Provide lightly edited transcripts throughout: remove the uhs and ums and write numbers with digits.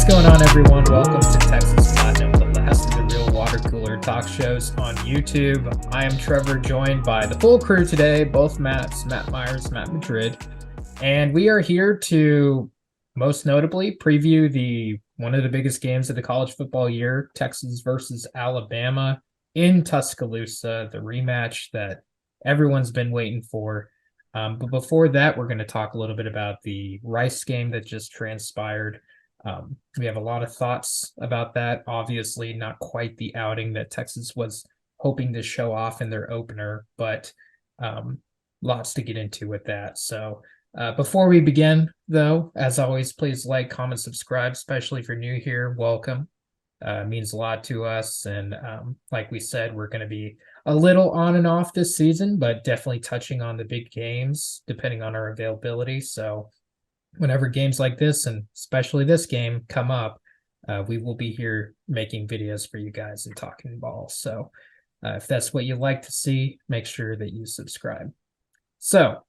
What's going on, everyone? Welcome to Texas Platinum, the last of the real water cooler talk shows on YouTube. I am Trevor, joined by the full crew today, both Matts, Matt Myers, Matt Madrid. And we are here to, most notably, preview one of the biggest games of the college football year, Texas versus Alabama in Tuscaloosa, the rematch that everyone's been waiting for. But before that, we're going to talk a little bit about the Rice game that just transpired. We have a lot of thoughts about that. Obviously, not quite the outing that Texas was hoping to show off in their opener, but lots to get into with that. So before we begin, though, as always, please like, comment, subscribe, especially if you're new here. Welcome. It means a lot to us. And like we said, we're going to be a little on and off this season, but definitely touching on the big games, depending on our availability. So whenever games like this, and especially this game, come up, we will be here making videos for you guys and talking ball. So if that's what you like to see, make sure that you subscribe. So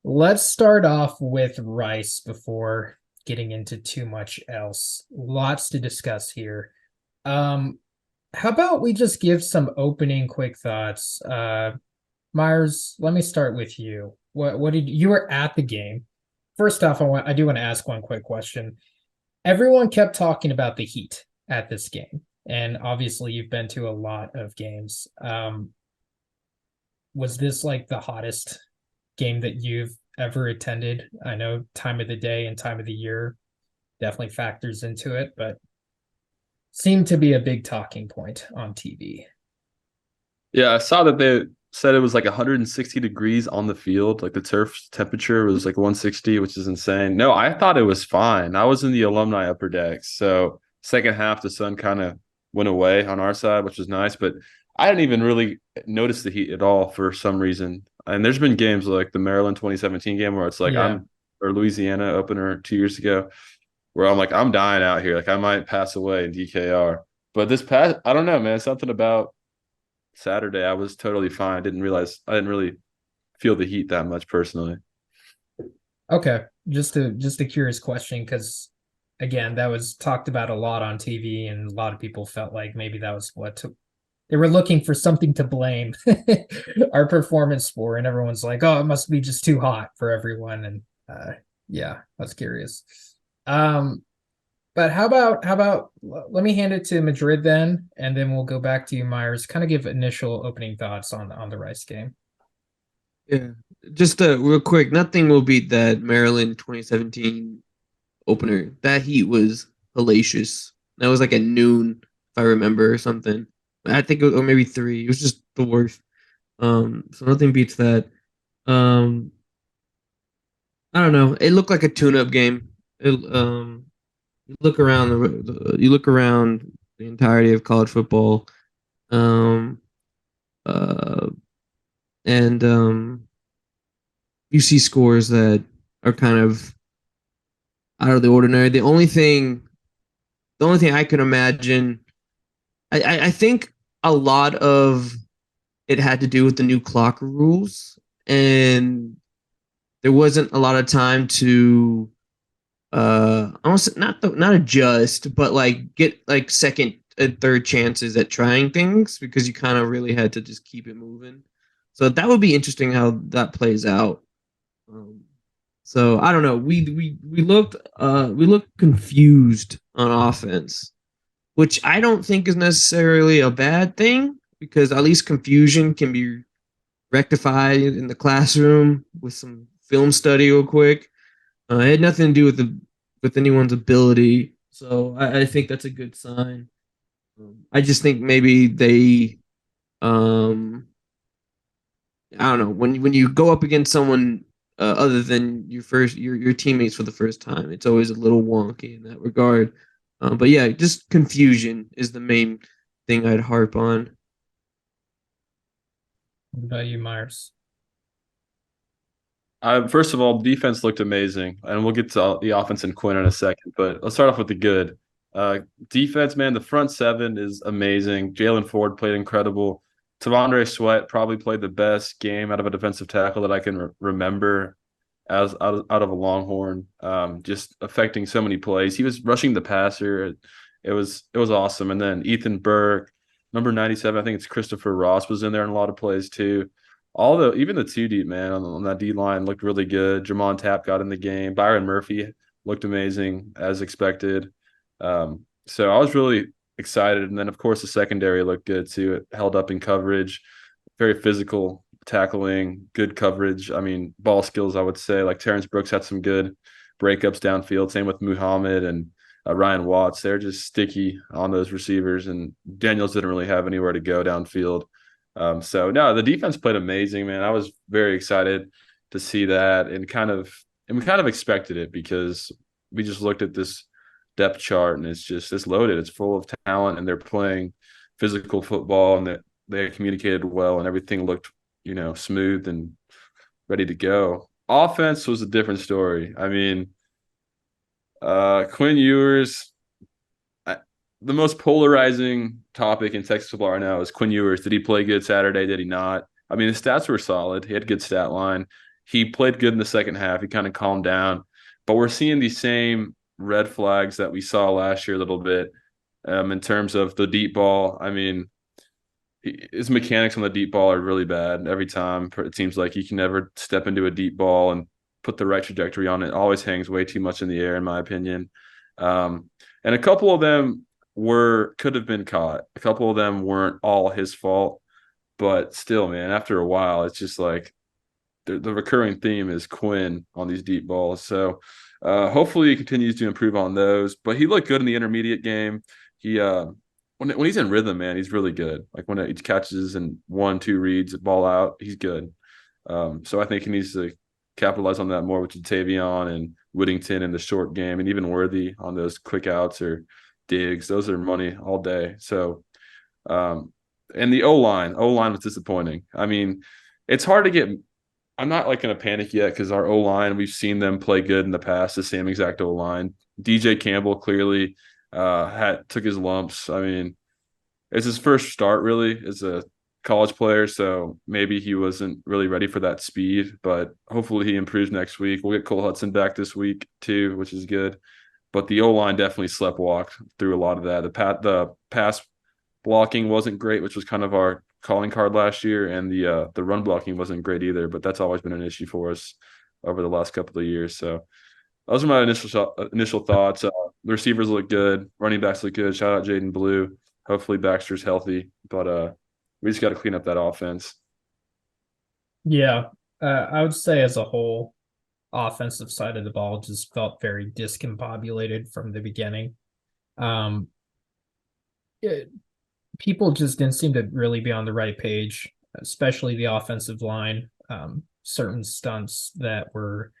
let's start off with Rice before getting into too much else. Lots to discuss here. How about we just give some opening quick thoughts? Myers, let me start with you. What did you were at the game? First off, I do want to ask one quick question. Everyone kept talking about the heat at this game, and obviously you've been to a lot of games. Was this like the hottest game that you've ever attended? I know time of the day and time of the year definitely factors into it, but seemed to be a big talking point on TV. Yeah, I saw that they said it was like 160 degrees on the field. Like the turf temperature was like 160, which is insane. No, I thought it was fine. I was in the alumni upper decks. So second half, the sun kind of went away on our side, which was nice. But I didn't even really notice the heat at all for some reason. And there's been games like the Maryland 2017 game where it's like or Louisiana opener 2 years ago, where I'm like, I'm dying out here. Like I might pass away in DKR. But this past, I don't know, man, something about Saturday, I was totally fine. I didn't really feel the heat that much personally. Okay, just a curious question, because again, that was talked about a lot on TV, and a lot of people felt like maybe that was they were looking for something to blame our performance for, and everyone's like, "Oh, it must be just too hot for everyone." And yeah, I was curious. But how about let me hand it to Madrid then, and then we'll go back to you, Myers. Kind of give initial opening thoughts on the Rice game. Yeah, just real quick, nothing will beat that Maryland 2017 opener. That heat was hellacious. That was like at noon, if I remember, or something. I think, or maybe 3. It was just the worst. So nothing beats that. I don't know. It looked like a tune-up game. You look around the entirety of college football, um, uh, and you see scores that are kind of out of the ordinary. The only thing I can imagine, I think a lot of it had to do with the new clock rules, and there wasn't a lot of time to almost not adjust, but like get like second and third chances at trying things, because you kind of really had to just keep it moving. So that would be interesting how that plays out. So I don't know. We looked confused on offense, which I don't think is necessarily a bad thing, because at least confusion can be rectified in the classroom with some film study real quick. It had nothing to do with anyone's ability, so I think that's a good sign. I just think maybe they, I don't know, when you go up against someone other than your teammates for the first time, it's always a little wonky in that regard. But yeah, just confusion is the main thing I'd harp on. What about you, Myers? First of all, defense looked amazing, and we'll get to the offense and Quinn in a second. But let's start off with the good. Defense, man, the front seven is amazing. Jalen Ford played incredible. Tavondre Sweat probably played the best game out of a defensive tackle that I can remember. as out of a Longhorn, just affecting so many plays. He was rushing the passer. It was awesome. And then Ethan Burke, number 97, I think it's Christopher Ross was in there in a lot of plays too. Even the two deep man on that D line looked really good. Jamon Tapp got in the game. Byron Murphy looked amazing as expected. So I was really excited. And then of course the secondary looked good too. It held up in coverage, very physical tackling, good coverage. I mean, ball skills, I would say. Like Terrence Brooks had some good breakups downfield. Same with Muhammad and Ryan Watts. They're just sticky on those receivers, and Daniels didn't really have anywhere to go downfield. So no, the defense played amazing, man. I was very excited to see that, and we kind of expected it because we just looked at this depth chart and it's loaded. It's full of talent, and they're playing physical football, and that they communicated well, and everything looked smooth and ready to go. Offense was a different story. I mean, Quinn Ewers, the most polarizing topic in Texas football right now is Quinn Ewers. Did he play good Saturday? Did he not? I mean, the stats were solid. He had a good stat line. He played good in the second half. He kind of calmed down. But we're seeing these same red flags that we saw last year a little bit in terms of the deep ball. I mean, his mechanics on the deep ball are really bad every time. It seems like he can never step into a deep ball and put the right trajectory on it. Always hangs way too much in the air, in my opinion. And a couple of them could have been caught. A couple of them weren't all his fault, but still, man, after a while, it's just like the recurring theme is Quinn on these deep balls. So hopefully he continues to improve on those. But he looked good in the intermediate game. He when he's in rhythm, man, he's really good. Like when he catches and 1-2 reads, ball out, he's good. So I think he needs to capitalize on that more with Tavion and Whittington in the short game, and even Worthy on those quick outs or digs. Those are money all day. So, and the O-line was disappointing. I mean, it's hard to get – I'm not like in a panic yet because our O-line, we've seen them play good in the past, the same exact O-line. DJ Campbell clearly took his lumps. I mean, it's his first start really as a college player, so maybe he wasn't really ready for that speed, but hopefully he improves next week. We'll get Cole Hudson back this week too, which is good. But the O-line definitely sleptwalked through a lot of that. The pass blocking wasn't great, which was kind of our calling card last year, and the run blocking wasn't great either, but that's always been an issue for us over the last couple of years. So those are my initial thoughts. The receivers look good. Running backs look good. Shout out Jaden Blue. Hopefully Baxter's healthy, but we just got to clean up that offense. Yeah, I would say as a whole, offensive side of the ball just felt very discombobulated from the beginning. People just didn't seem to really be on the right page, especially the offensive line. Certain stunts that were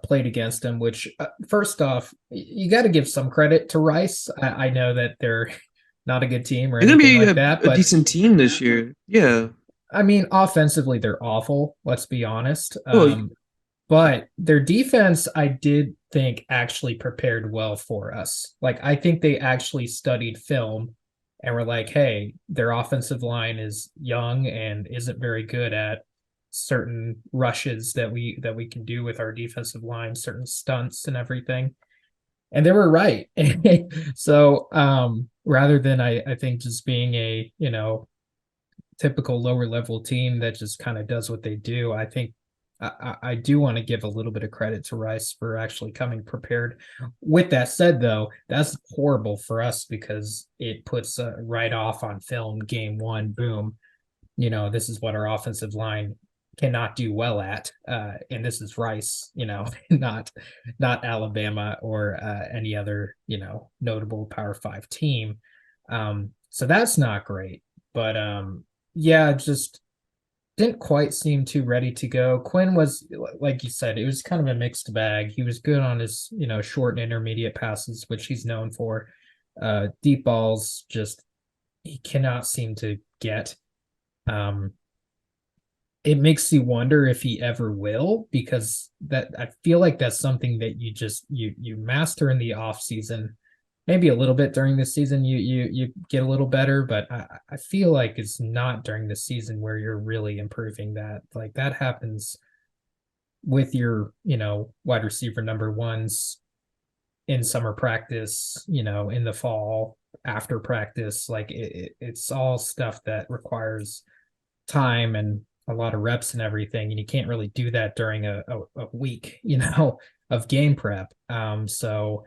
played against him, which first off, you got to give some credit to Rice. I know that they're not a good team or They're anything gonna be like that, a but decent team this year. Yeah. I mean, offensively, they're awful. Let's be honest. Oh, But their defense, I did think actually prepared well for us. Like, I think they actually studied film and were like, hey, their offensive line is young and isn't very good at certain rushes that we can do with our defensive line, certain stunts and everything. And they were right. So rather than I think just being a, typical lower level team that just kind of does what they do, I think I do want to give a little bit of credit to Rice for actually coming prepared. With that said, though, that's horrible for us because it puts right off on film game one, boom. This is what our offensive line cannot do well at. And this is Rice, not Alabama or any other, notable Power 5 team. So that's not great. But yeah, just didn't quite seem too ready to go. Quinn was, like you said, it was kind of a mixed bag. He was good on his, short and intermediate passes, which he's known for. Deep balls, just he cannot seem to get. It makes you wonder if he ever will, because that I feel like that's something that you master in the off season. Maybe a little bit during the season you get a little better, but I feel like it's not during the season where you're really improving that. Like that happens with your, wide receiver number ones in summer practice, in the fall after practice, like it's all stuff that requires time and a lot of reps and everything, and you can't really do that during a week, of game prep. So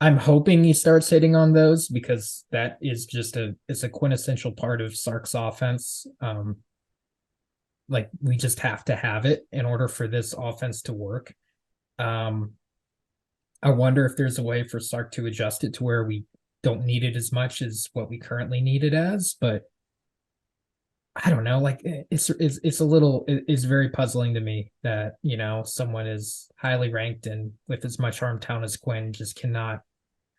I'm hoping he starts hitting on those, because that is it's a quintessential part of Sark's offense. Like, we just have to have it in order for this offense to work. I wonder if there's a way for Sark to adjust it to where we don't need it as much as what we currently need it as, but I don't know. Like, it's very puzzling to me that, someone is highly ranked and with as much arm talent as Quinn just cannot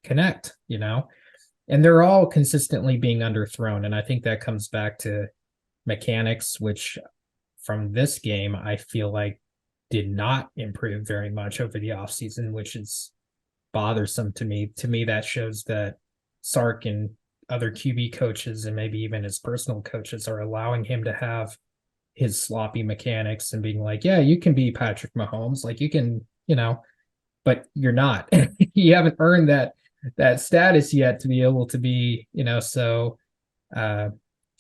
connect, and they're all consistently being underthrown. And I think that comes back to mechanics, which from this game, I feel like did not improve very much over the offseason, which is bothersome to me. To me, that shows that Sark and other QB coaches, and maybe even his personal coaches, are allowing him to have his sloppy mechanics and being like, yeah, you can be Patrick Mahomes. Like, you can, but you're not. You haven't earned that status yet to be able to be, so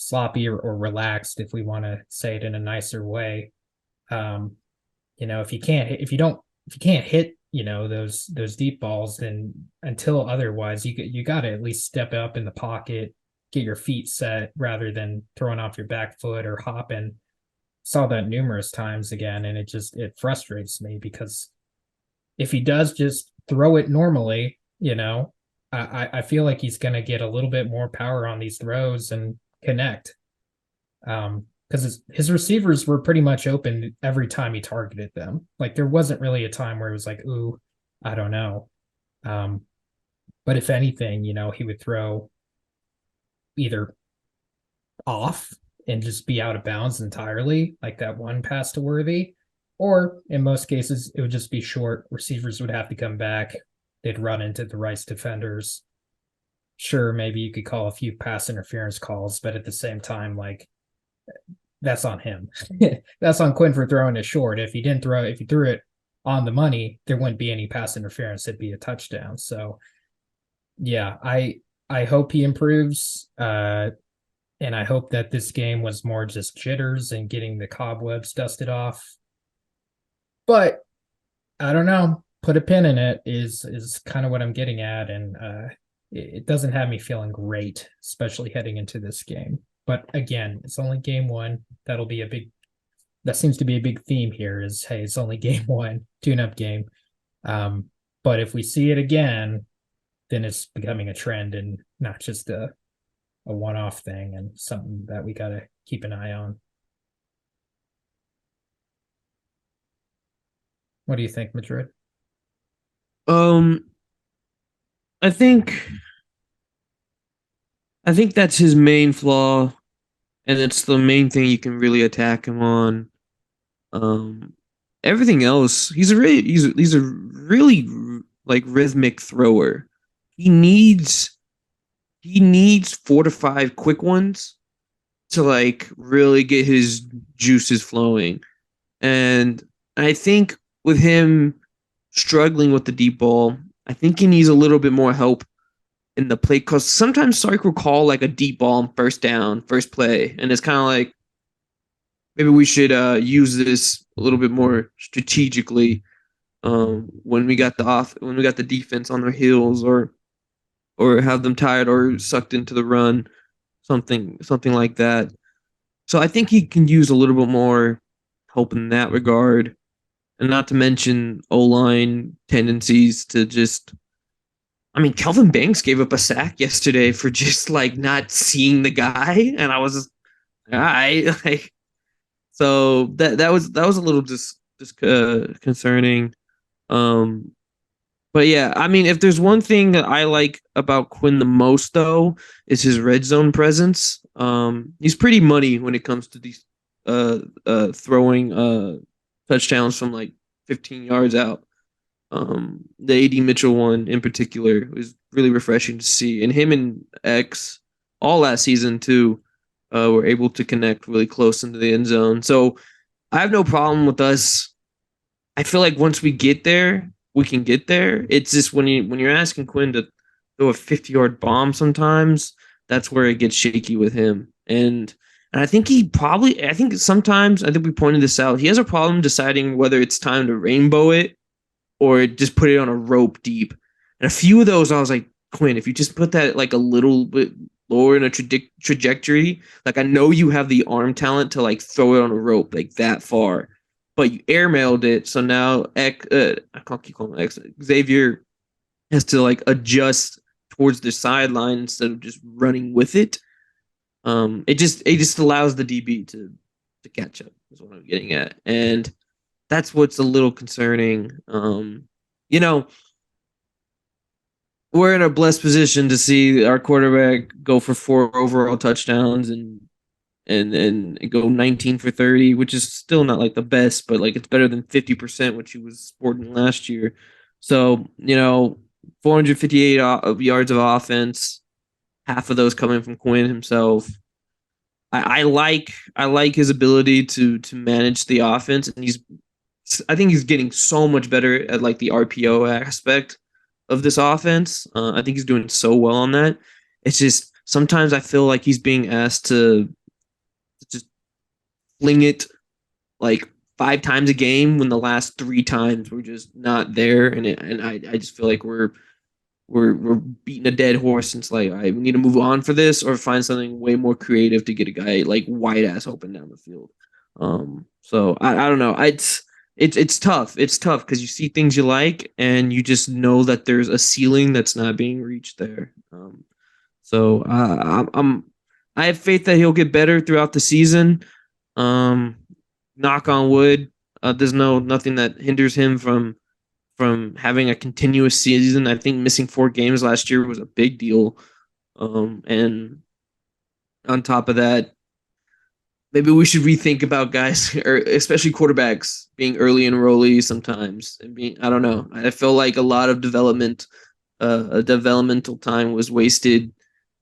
sloppy or relaxed, if we want to say it in a nicer way. If you can't hit, those deep balls, then until otherwise, you got to at least step up in the pocket, get your feet set rather than throwing off your back foot or hopping. Saw that numerous times again, and it frustrates me, because if he does just throw it normally, I feel like he's going to get a little bit more power on these throws and connect. Because his receivers were pretty much open every time he targeted them. Like, there wasn't really a time where it was like, ooh, I don't know. But if anything, he would throw either off and just be out of bounds entirely, like that one pass to Worthy, or in most cases, it would just be short. Receivers would have to come back. They'd run into the Rice defenders. Sure, maybe you could call a few pass interference calls, but at the same time, like, that's on him. That's on Quinn for throwing it short. If he threw it on the money, there wouldn't be any pass interference. It'd be a touchdown. So yeah, I hope he improves. And I hope that this game was more just jitters and getting the cobwebs dusted off. But I don't know. Put a pin in it is kind of what I'm getting at. And it doesn't have me feeling great, especially heading into this game. But again, it's only game one. That seems to be a big theme here is, hey, it's only game one, tune-up game. But if we see it again, then it's becoming a trend and not just a one-off thing, and something that we got to keep an eye on. What do you think, Madrid? I think that's his main flaw, and it's the main thing you can really attack him on. Everything else, he's a really like rhythmic thrower. He needs 4 to 5 quick ones to like really get his juices flowing. And I think with him struggling with the deep ball, I think he needs a little bit more help in the play, because sometimes Sark will call like a deep ball on first down, first play, and it's kind of like, maybe we should use this a little bit more strategically when we got the defense on their heels, or have them tired or sucked into the run, something like that. So I think he can use a little bit more help in that regard, and not to mention O-line tendencies to just. I mean, Kelvin Banks gave up a sack yesterday for just like not seeing the guy, and I was just, like, so that was a little concerning. But yeah, I mean, if there's one thing that I like about Quinn the most, though, is his red zone presence. He's pretty money when it comes to these throwing touchdowns from like 15 yards out. The AD Mitchell one in particular was really refreshing to see, and him and X all last season too were able to connect really close into the end zone. So I have no problem with us I feel like once we get there, we can get there. It's just when you're asking Quinn to throw a 50-yard bomb sometimes, that's where it gets shaky with him. And I think I think sometimes, I think we pointed this out, he has a problem deciding whether it's time to rainbow it or just put it on a rope deep. And a few of those, I was like, Quinn, if you just put that like a little bit lower in a trajectory, like I know you have the arm talent to like throw it on a rope like that far, but you airmailed it. So now I can't keep calling X, Xavier has to like adjust towards the sideline instead of just running with it. It just allows the DB to catch up. Is what I'm getting at, and that's what's a little concerning. You know, we're in a blessed position to see our quarterback go for 4 overall touchdowns and go 19 for 30, which is still not like the best, but like it's better than 50%, which he was sporting last year. So, 458 yards of offense, half of those coming from Quinn himself. I like his ability to manage the offense, and I think he's getting so much better at like the RPO aspect of this offense. I think he's doing so well on that. It's just sometimes I feel like he's being asked to just fling it like 5 times a game when the last 3 times we're just not there, and I just feel like we're beating a dead horse. And it's like, all right, we need to move on for this or find something way more creative to get a guy like wide ass open down the field. So I don't know. It's tough. It's tough because you see things you like and you just know that there's a ceiling that's not being reached there. So I have faith that he'll get better throughout the season. Knock on wood. There's nothing that hinders him from having a continuous season. I think missing 4 games last year was a big deal. And on top of that, maybe we should rethink about guys, or especially quarterbacks, being early enrollees sometimes and being, I don't know. I feel like a lot of developmental time was wasted.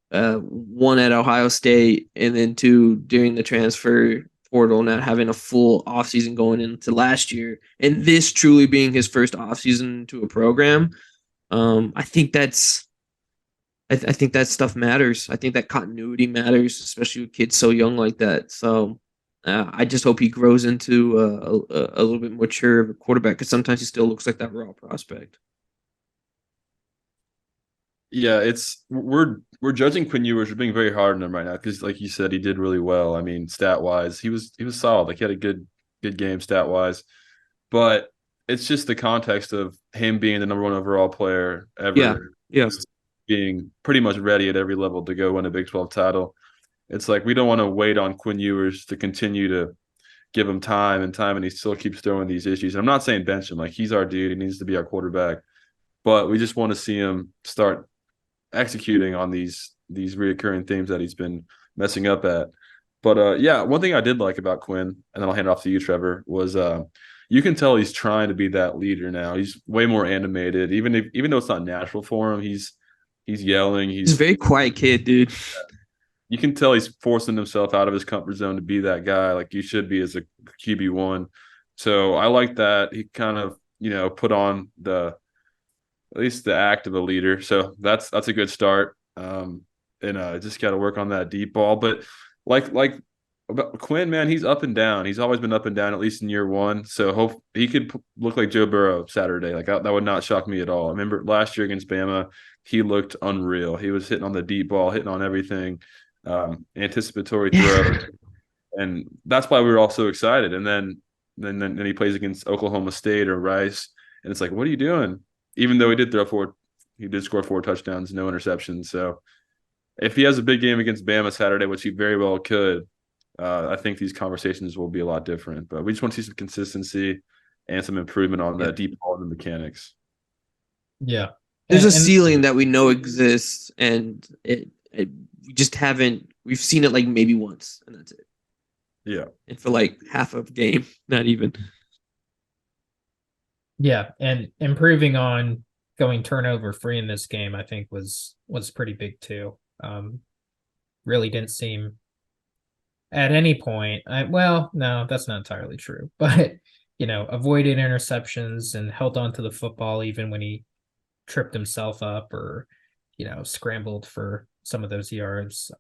1 at Ohio State, and then 2 during the transfer portal, not having a full offseason going into last year, and this truly being his first offseason to a program. I think I think that stuff matters. I think that continuity matters, especially with kids so young like that. So I just hope he grows into a little bit more mature of a quarterback, because sometimes he still looks like that raw prospect. Yeah, we're judging Quinn Ewers. We're being very hard on him right now because, like you said, he did really well. I mean, stat wise, he was solid. Like he had a good game stat wise, but it's just the context of him being the number 1 overall player ever. Yeah. Yes. Being pretty much ready at every level to go win a Big 12 title. It's like we don't want to wait on Quinn Ewers to continue to give him time, and he still keeps throwing these issues. And I'm not saying bench him. Like he's our dude. He needs to be our quarterback. But we just want to see him start executing on these reoccurring themes that he's been messing up at. But yeah, one thing I did like about Quinn, and then I'll hand it off to you, Trevor, was you can tell he's trying to be that leader now. He's way more animated, even though it's not natural for him. He's yelling. He's a very quiet kid, dude. You can tell he's forcing himself out of his comfort zone to be that guy, like you should be as a QB1. So I like that he kind of put on at least the act of a leader. So that's a good start. And just got to work on that deep ball. But like about Quinn, man, he's up and down. He's always been up and down, at least in year 1. So hope he could look like Joe Burrow Saturday. Like that would not shock me at all. I remember last year against Bama, he looked unreal. He was hitting on the deep ball, hitting on everything, anticipatory throw. And that's why we were all so excited. And then he plays against Oklahoma State or Rice. And it's like, what are you doing? Even though he did score 4 touchdowns, no interceptions. So if he has a big game against Bama Saturday, which he very well could, I think these conversations will be a lot different. But we just want to see some consistency and some improvement on that deep ball and the mechanics. Yeah. There's a ceiling that we know exists, and we just haven't. We've seen it like maybe once, and that's it. Yeah. And for like half of the game, not even. Yeah, and improving on going turnover free in this game, I think was pretty big too. Really didn't seem at any point. No, that's not entirely true. But avoided interceptions and held on to the football even when he tripped himself up or, scrambled for some of those yards.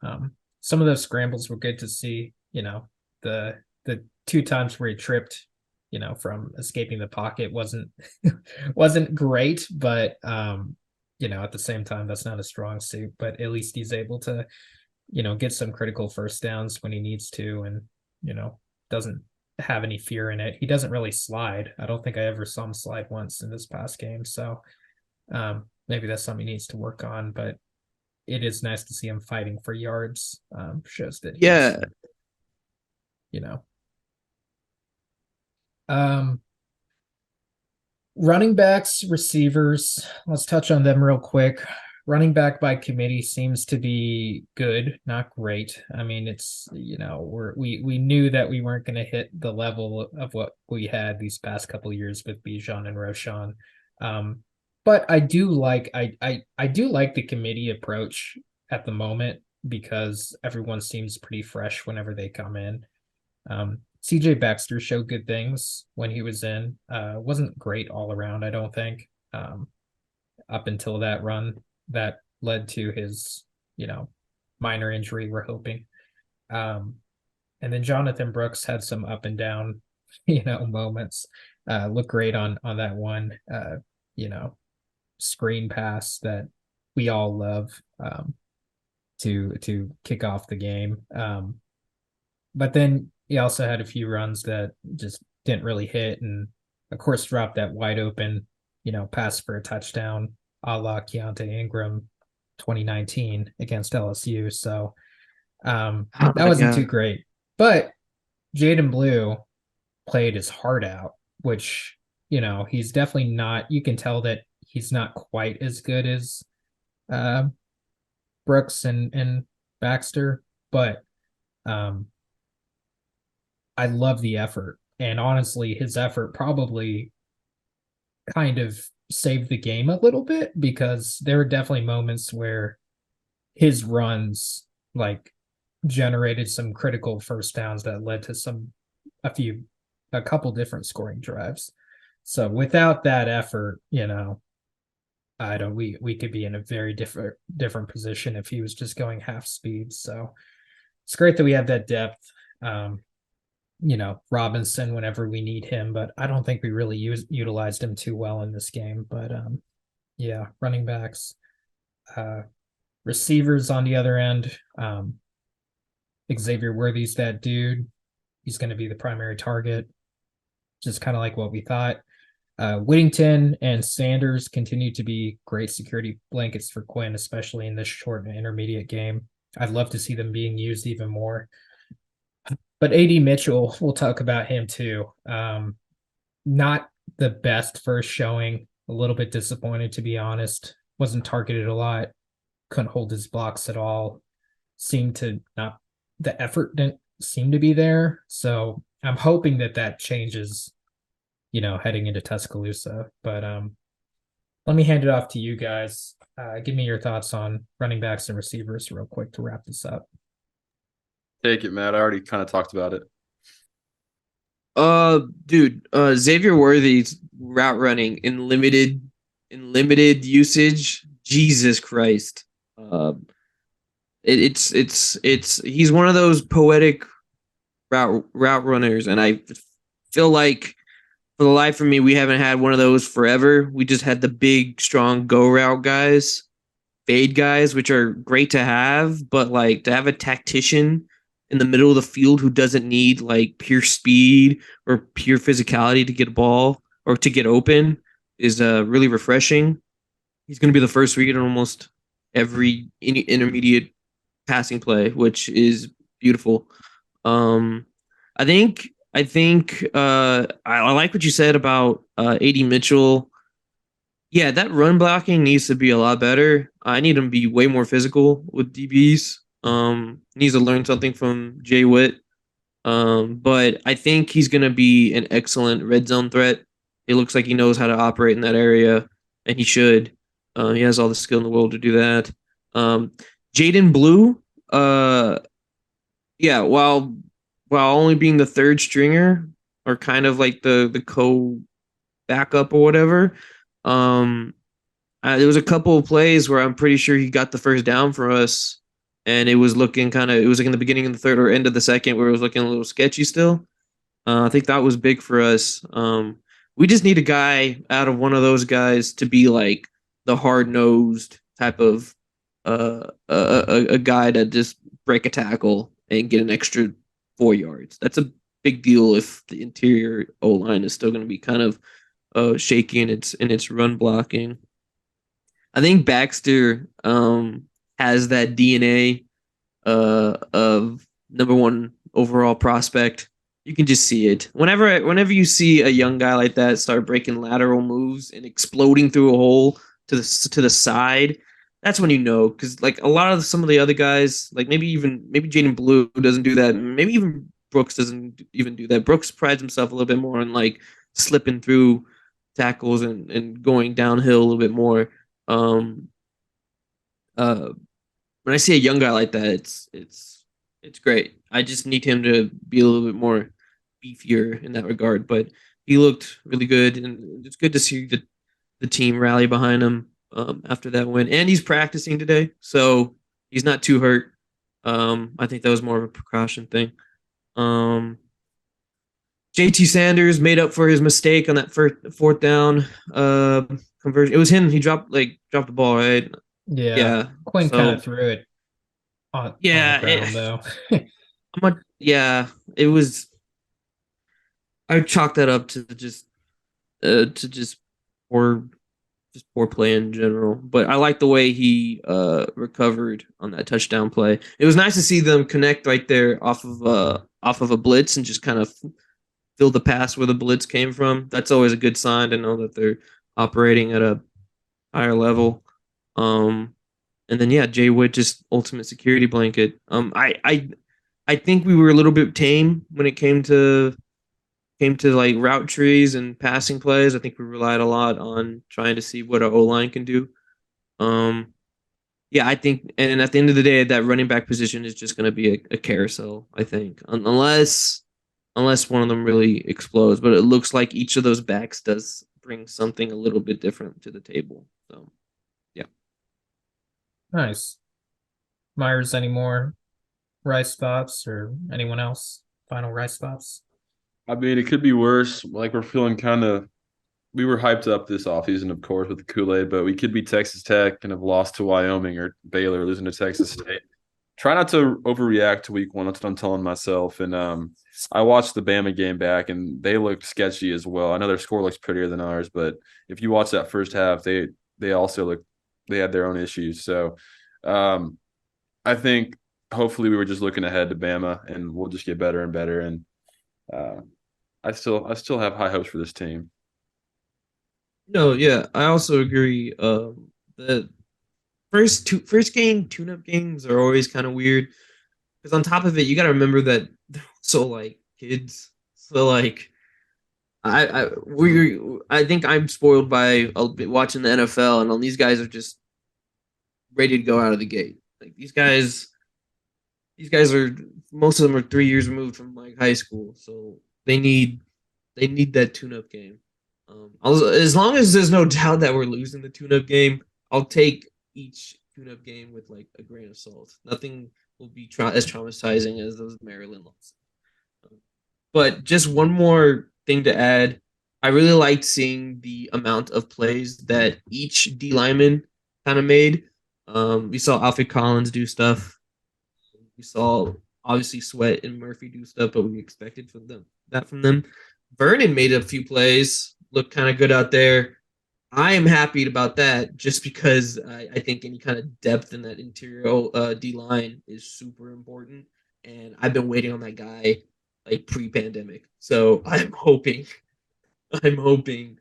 Some of those scrambles were good to see. The 2 times where he tripped, from escaping the pocket wasn't great, but at the same time, that's not a strong suit. But at least he's able to, get some critical first downs when he needs to, and doesn't have any fear in it. He doesn't really slide. I don't think I ever saw him slide once in this past game. So maybe that's something he needs to work on, but it is nice to see him fighting for yards. Shows that Yeah. Running backs, receivers, let's touch on them real quick. Running back by committee seems to be good, not great. I mean, it's we knew that we weren't going to hit the level of what we had these past couple of years with Bijan and Roshan. But I do like the committee approach at the moment because everyone seems pretty fresh whenever they come in. CJ Baxter showed good things when he was in. Wasn't great all around, I don't think. Up until that run that led to his, minor injury, we're hoping. And then Jonathan Brooks had some up and down, moments. Looked great on that one, screen pass that we all love to kick off the game. But then he also had a few runs that just didn't really hit, and of course dropped that wide open, pass for a touchdown, a la Keontae Ingram 2019 against LSU. So that wasn't too great. But Jaden Blue played his heart out, which, he's definitely not, you can tell that he's not quite as good as Brooks and Baxter, but I love the effort. And honestly, his effort probably kind of saved the game a little bit because there were definitely moments where his runs generated some critical first downs that led to a couple different scoring drives. So without that effort, we could be in a very different position if he was just going half speed. So it's great that we have that depth. Robinson whenever we need him, but I don't think we really utilized him too well in this game. But running backs, receivers on the other end. Xavier Worthy's that dude. He's going to be the primary target, just kind of like what we thought. Whittington and Sanders continue to be great security blankets for Quinn, especially in this short and intermediate game. I'd love to see them being used even more. But A.D. Mitchell, we'll talk about him too. Not the best first showing. A little bit disappointed, to be honest. Wasn't targeted a lot. Couldn't hold his blocks at all. The effort didn't seem to be there. So I'm hoping that changes, heading into Tuscaloosa. But let me hand it off to you guys. Give me your thoughts on running backs and receivers real quick to wrap this up. Take it, Matt. I already kind of talked about it. Xavier Worthy's route running in limited usage. Jesus Christ. He's one of those poetic route runners, and I feel like for the life of me, we haven't had one of those forever. We just had the big, strong go route guys, fade guys, which are great to have, but to have a tactician in the middle of the field who doesn't need pure speed or pure physicality to get a ball or to get open is really refreshing. He's going to be the first read on almost every intermediate passing play, which is beautiful. I think I like what you said about A.D. Mitchell. Yeah, that run blocking needs to be a lot better. I need him to be way more physical with DBs. Needs to learn something from Jay Witt. But I think he's going to be an excellent red zone threat. It looks like he knows how to operate in that area, and he should. He has all the skill in the world to do that. Jaden Blue, while only being the third stringer, or kind of like the co backup or whatever. There was a couple of plays where I'm pretty sure he got the first down for us, and it was looking it was like in the beginning of the third or end of the second where it was looking a little sketchy still. I think that was big for us. We just need a guy out of one of those guys to be like the hard nosed type of a guy to just break a tackle and get an extra 4 yards. That's a big deal if the interior O line is still going to be kind of shaky in its run blocking. I think Baxter has that DNA of number one overall prospect. You can just see it. Whenever you see a young guy like that start breaking lateral moves and exploding through a hole to the side, that's when you know. Because like a lot of some of the other guys, like maybe Jaden Blue doesn't do that. Maybe even Brooks doesn't even do that. Brooks prides himself a little bit more on like slipping through tackles and going downhill a little bit more. Um, when I see a young guy like that, it's great. I just need him to be a little bit more beefier in that regard. But he looked really good, and it's good to see the team rally behind him after that win. And he's practicing today, so he's not too hurt. I think that was more of a precaution thing. JT Sanders made up for his mistake on that fourth down conversion. It was him. He dropped the ball, right? Yeah. Quinn kind of threw it on the ground, though. It was. I would chalk that up to just poor play in general. But I like the way he recovered on that touchdown play. It was nice to see them connect right there off of a blitz and just kind of fill the pass where the blitz came from. That's always a good sign to know that they're operating at a higher level. And then Jay Wood, just ultimate security blanket. I think we were a little bit tame when it came to like route trees and passing plays. I think we relied a lot on trying to see what our O line can do. I think, and at the end of the day, that running back position is just going to be a carousel. I think, unless one of them really explodes. But it looks like each of those backs does bring something a little bit different to the table. So, yeah. Nice. Myers, any more Rice thoughts, or anyone else? Final Rice thoughts? I mean, it could be worse. Like we were hyped up this offseason, of course, with the Kool-Aid, but we could be Texas Tech and have lost to Wyoming, or Baylor losing to Texas State. Try not to overreact to week one. That's what I'm telling myself. And I watched the Bama game back, and they looked sketchy as well. I know their score looks prettier than ours, but if you watch that first half, they also they had their own issues. So I think hopefully we were just looking ahead to Bama, and we'll just get better and better. And I still have high hopes for this team. No, yeah, I also agree. The first game tune-up games are always kind of weird because on top of it, you got to remember that they're also like kids. So like, I think I'm spoiled by watching the NFL, and all these guys are just ready to go out of the gate. Like these guys are, most of them are 3 years removed from like high school, so they need that tune-up game. As long as there's no doubt that we're losing the tune-up game, I'll take each tune-up game with like a grain of salt. Nothing will be as traumatizing as those Maryland losses. But just one more thing to add. I really liked seeing the amount of plays that each D lineman kind of made. We saw Alfred Collins do stuff. We saw obviously Sweat and Murphy do stuff, but we expected from them. Vernon made a few plays, looked kind of good out there. I am happy about that just because I think any kind of depth in that interior D line is super important. And I've been waiting on that guy like pre-pandemic. So I'm hoping that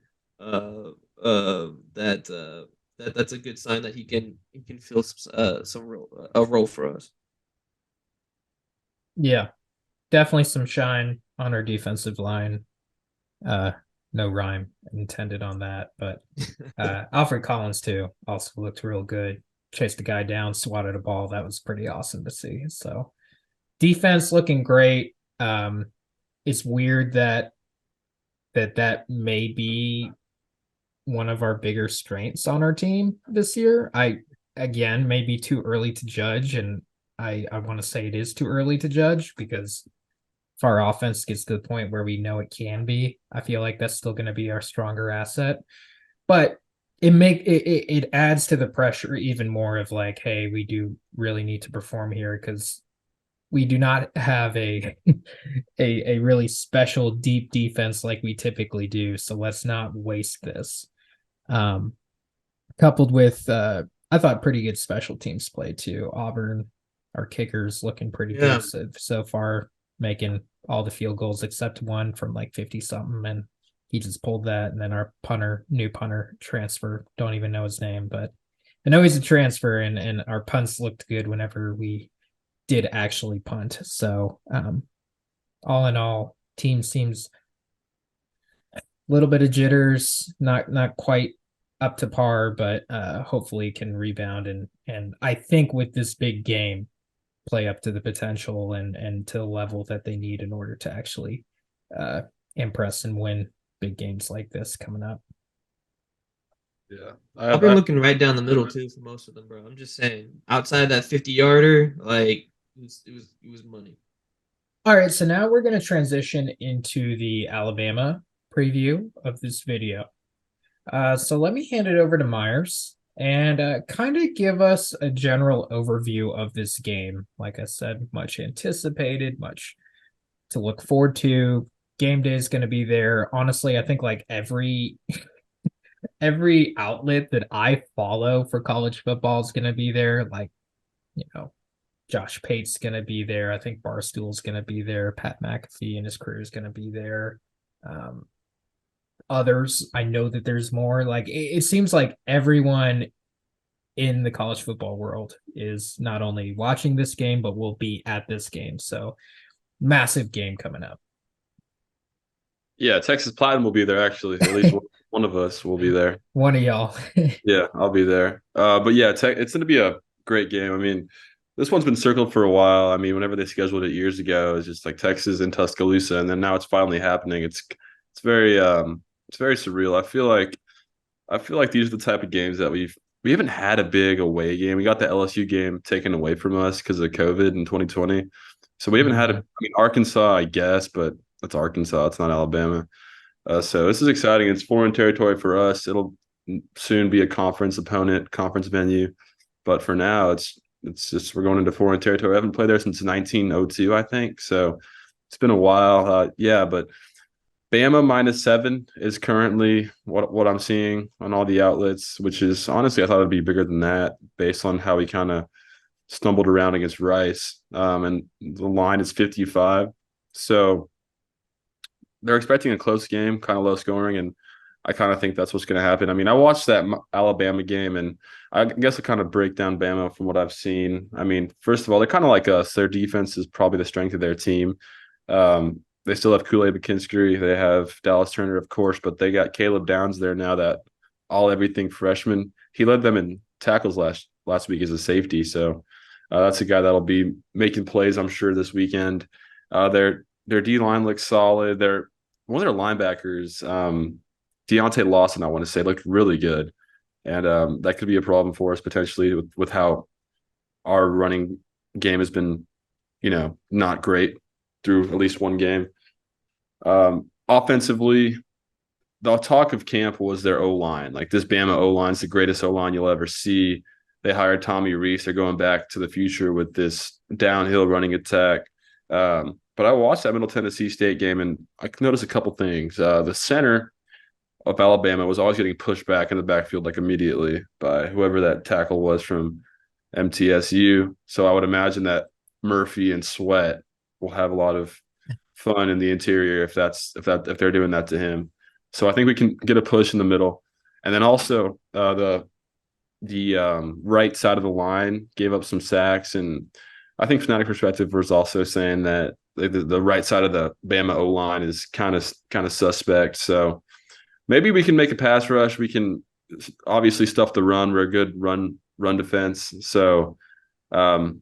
that's a good sign that he can fill a role for us. Yeah, definitely some shine on our defensive line. No rhyme intended on that, but Alfred Collins too also looked real good. Chased the guy down, swatted a ball. That was pretty awesome to see. So defense looking great. It's weird that that may be one of our bigger strengths on our team this year. Again, maybe too early to judge, and I want to say it is too early to judge because if our offense gets to the point where we know it can be, I feel like that's still going to be our stronger asset. But it adds to the pressure even more of like, hey, we do really need to perform here because we do not have a really special deep defense like we typically do. So let's not waste this. Coupled with I thought pretty good special teams play too. Auburn, our kickers looking pretty good so far, making all the field goals except one from like 50 something, and he just pulled that. And then our new punter transfer, don't even know his name, but I know he's a transfer, and our punts looked good whenever we did actually punt. So all in all, team seems a little bit of jitters, not quite up to par, but hopefully can rebound and I think with this big game play up to the potential and to the level that they need in order to actually impress and win big games like this coming up. Yeah, I've been looking right down the middle too for most of them, bro. I'm just saying, outside that 50-yarder, like it was money. All right, so now we're going to transition into the Alabama preview of this video. So let me hand it over to Myers and kind of give us a general overview of this game. Like I said, much anticipated, much to look forward to. Game day is going to be there. Honestly, I think like every outlet that I follow for college football is going to be there. Like, Josh Pate's going to be there. I think Barstool's going to be there. Pat McAfee and his crew is going to be there. Others, I know that there's more. Like it seems like everyone in the college football world is not only watching this game, but will be at this game. So massive game coming up. Yeah, Texas Platinum will be there, actually. At least one of us will be there. One of y'all. Yeah, I'll be there. But yeah, it's going to be a great game. I mean, this one's been circled for a while. I mean, whenever they scheduled it years ago, it's just like Texas and Tuscaloosa, and then now it's finally happening. It's very surreal. I feel like these are the type of games that we haven't had a big away game. We got the LSU game taken away from us because of COVID in 2020. So we haven't had Arkansas, I guess, but it's Arkansas. It's not Alabama. So this is exciting. It's foreign territory for us. It'll soon be a conference opponent, conference venue. But for now, it's just we're going into foreign territory. I haven't played there since 1902, I think. So it's been a while. But Bama -7 is currently what I'm seeing on all the outlets, which is honestly, I thought it'd be bigger than that based on how we kind of stumbled around against Rice. And the line is 55. So they're expecting a close game, kind of low scoring, and I kind of think that's what's going to happen. I mean, I watched that Alabama game, and I guess I kind of break down Bama from what I've seen. I mean, first of all, they're kind of like us. Their defense is probably the strength of their team. They still have Kool-Aid McKinstry. They have Dallas Turner, of course, but they got Caleb Downs there now, that all-everything freshman. He led them in tackles last week as a safety, so that's a guy that'll be making plays, I'm sure, this weekend. Their D-line looks solid. One of their linebackers, Deontay Lawson, I want to say, looked really good. And that could be a problem for us potentially with how our running game has been, not great through at least one game. Offensively, the talk of camp was their O-line. Like, this Bama O-line is the greatest O-line you'll ever see. They hired Tommy Reese. They're going back to the future with this downhill running attack. But I watched that Middle Tennessee State game, and I noticed a couple things. The center of Alabama was always getting pushed back in the backfield, like, immediately by whoever that tackle was from MTSU. So I would imagine that Murphy and Sweat will have a lot of fun in the interior if they're doing that to him. So I think we can get a push in the middle. And then also the right side of the line gave up some sacks, and I think Fanatic Perspective was also saying that the right side of the Bama O-line is kind of suspect. So maybe we can make a pass rush. We can obviously stuff the run. We're a good run defense. So I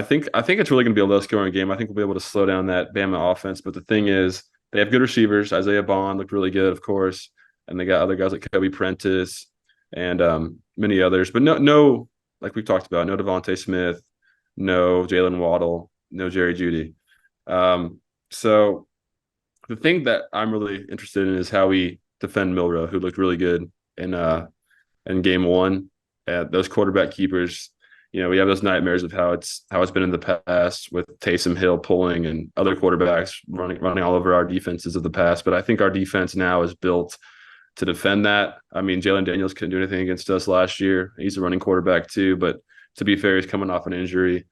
think it's really going to be a low-scoring game. I think we'll be able to slow down that Bama offense. But the thing is, they have good receivers. Isaiah Bond looked really good, of course, and they got other guys like Kobe Prentice and many others. But no, like we talked about, no Devontae Smith, no Jalen Waddle, no Jerry Jeudy. So the thing that I'm really interested in is how we defend Milrow, who looked really good in game one. Those quarterback keepers, we have those nightmares of how it's been in the past with Taysom Hill pulling and other quarterbacks running all over our defenses of the past. But I think our defense now is built to defend that. I mean, Jalen Daniels couldn't do anything against us last year. He's a running quarterback too, but to be fair, he's coming off an injury.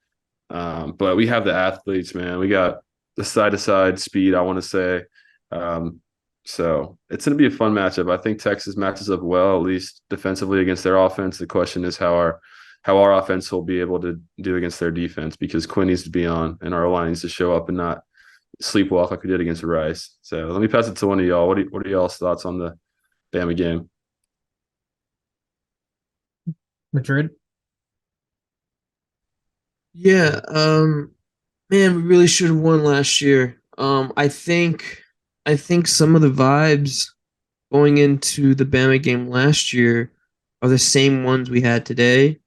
But we have the athletes, man. We got the side-to-side speed, I want to say. So it's going to be a fun matchup. I think Texas matches up well, at least defensively against their offense. The question is how our offense will be able to do against their defense, because Quinn needs to be on and our line needs to show up and not sleepwalk like we did against Rice. So let me pass it to one of y'all. What are y'all's thoughts on the Bama game? Madrid. Yeah, man, we really should have won last year. I think some of the vibes going into the Bama game last year are the same ones we had today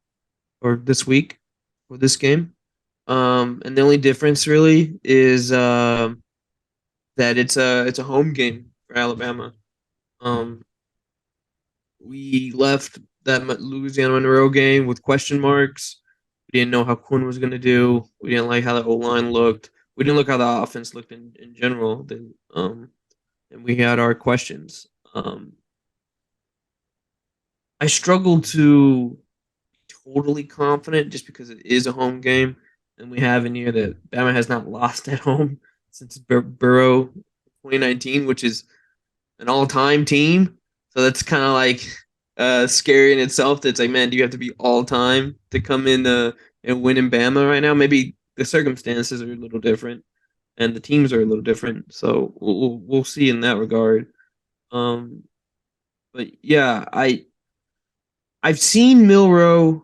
or this week for this game. And the only difference really is that it's a home game for Alabama. We left that Louisiana Monroe game with question marks. We didn't know how Quinn was going to do. We didn't like how the O-line looked. We didn't look how the offense looked in general. And we had our questions. I struggled to be totally confident just because it is a home game. And we have in here that Bama has not lost at home since Burrow 2019, which is an all-time team. So that's kind of like scary in itself. That's like, man, do you have to be all-time to come in and win in Bama right now? Maybe the circumstances are a little different, and the teams are a little different. So we'll see in that regard. But yeah, I've seen Milrow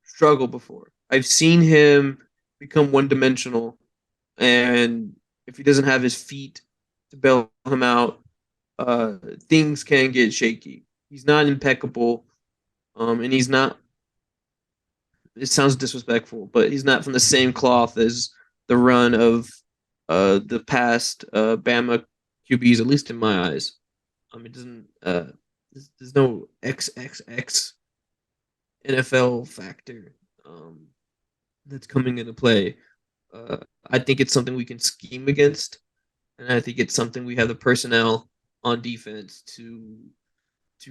struggle before. I've seen him become one-dimensional, and if he doesn't have his feet to bail him out, things can get shaky. He's not impeccable, and he's not. It sounds disrespectful, but he's not from the same cloth as the run of the past Bama QBs, at least in my eyes. It doesn't. There's no XXX NFL factor that's coming into play. I think it's something we can scheme against, and I think it's something we have the personnel on defense to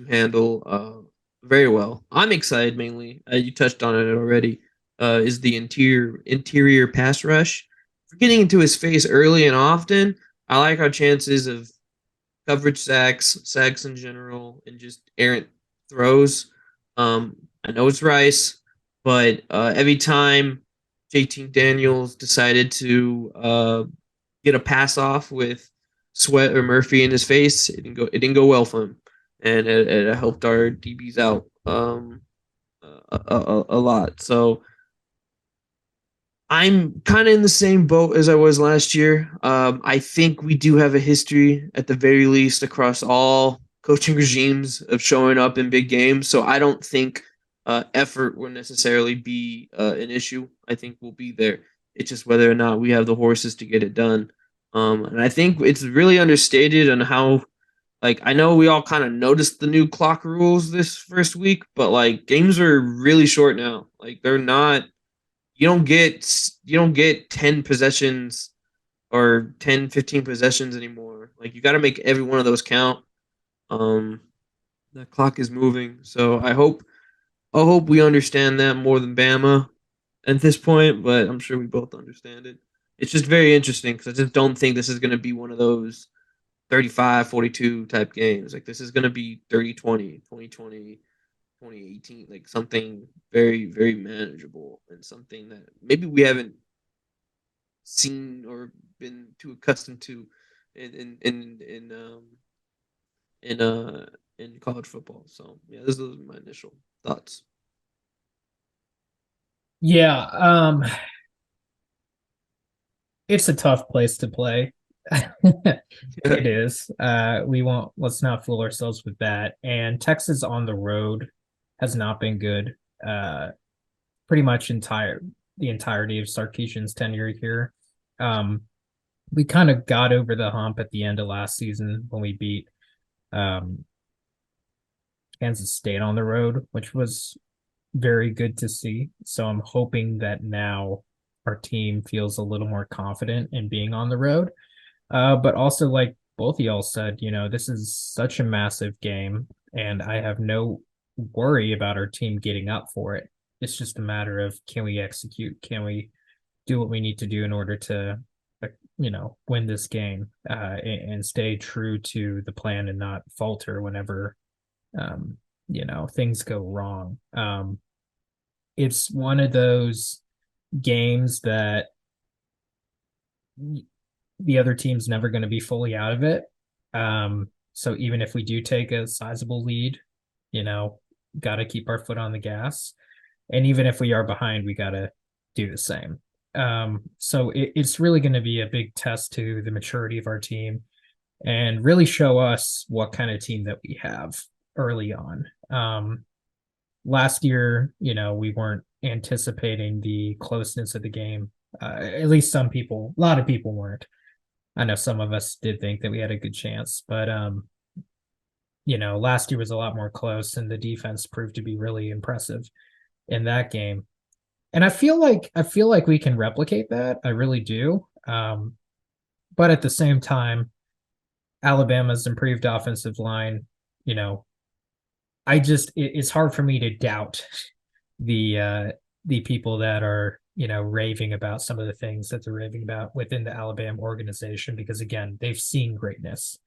handle very well. I'm excited mainly. You touched on it already. Is the interior pass rush? For getting into his face early and often, I like our chances of coverage sacks in general, and just errant throws. I know it's Rice, but every time JT Daniels decided to get a pass off with Sweat or Murphy in his face, it didn't go well for him, and it helped our DBs out a lot. So I'm kind of in the same boat as I was last year. I think we do have a history, at the very least, across all coaching regimes of showing up in big games. So I don't think effort will necessarily be an issue. I think we'll be there. It's just whether or not we have the horses to get it done. And I think it's really understated on how, like, I know we all kind of noticed the new clock rules this first week, but like games are really short now. Like they're not. You don't get 10 possessions or 10, 15 possessions anymore. Like you got to make every one of those count. The clock is moving, so I hope we understand that more than Bama at this point, but I'm sure we both understand it. It's just very interesting because I just don't think this is going to be one of those 35-42 type games. Like this is going to be 30-20, 20-20, 2018, like something very, very manageable, and something that maybe we haven't seen or been too accustomed to in college football. So yeah, those are my initial thoughts. Yeah, it's a tough place to play. It is. Let's not fool ourselves with that. And Texas on the road has not been good. Pretty much the entirety of Sarkisian's tenure here. We kind of got over the hump at the end of last season when we beat Kansas State on the road, which was very good to see. So I'm hoping that now our team feels a little more confident in being on the road. But also, like both of y'all said, this is such a massive game, and I have no worry about our team getting up for it. It's just a matter of, can we execute? Can we do what we need to do in order to, win this game and stay true to the plan and not falter whenever, things go wrong. It's one of those games that the other team's never going to be fully out of it. So even if we do take a sizable lead, got to keep our foot on the gas. And even if we are behind, we got to do the same. So it's really going to be a big test to the maturity of our team and really show us what kind of team that we have early on. Last year, we weren't anticipating the closeness of the game. At least a lot of people weren't. I know some of us did think that we had a good chance, but last year was a lot more close, and the defense proved to be really impressive in that game. And I feel like we can replicate that. I really do. But at the same time, Alabama's improved offensive line, it's hard for me to doubt the people that are, raving about some of the things that they're raving about within the Alabama organization, because again, they've seen greatness.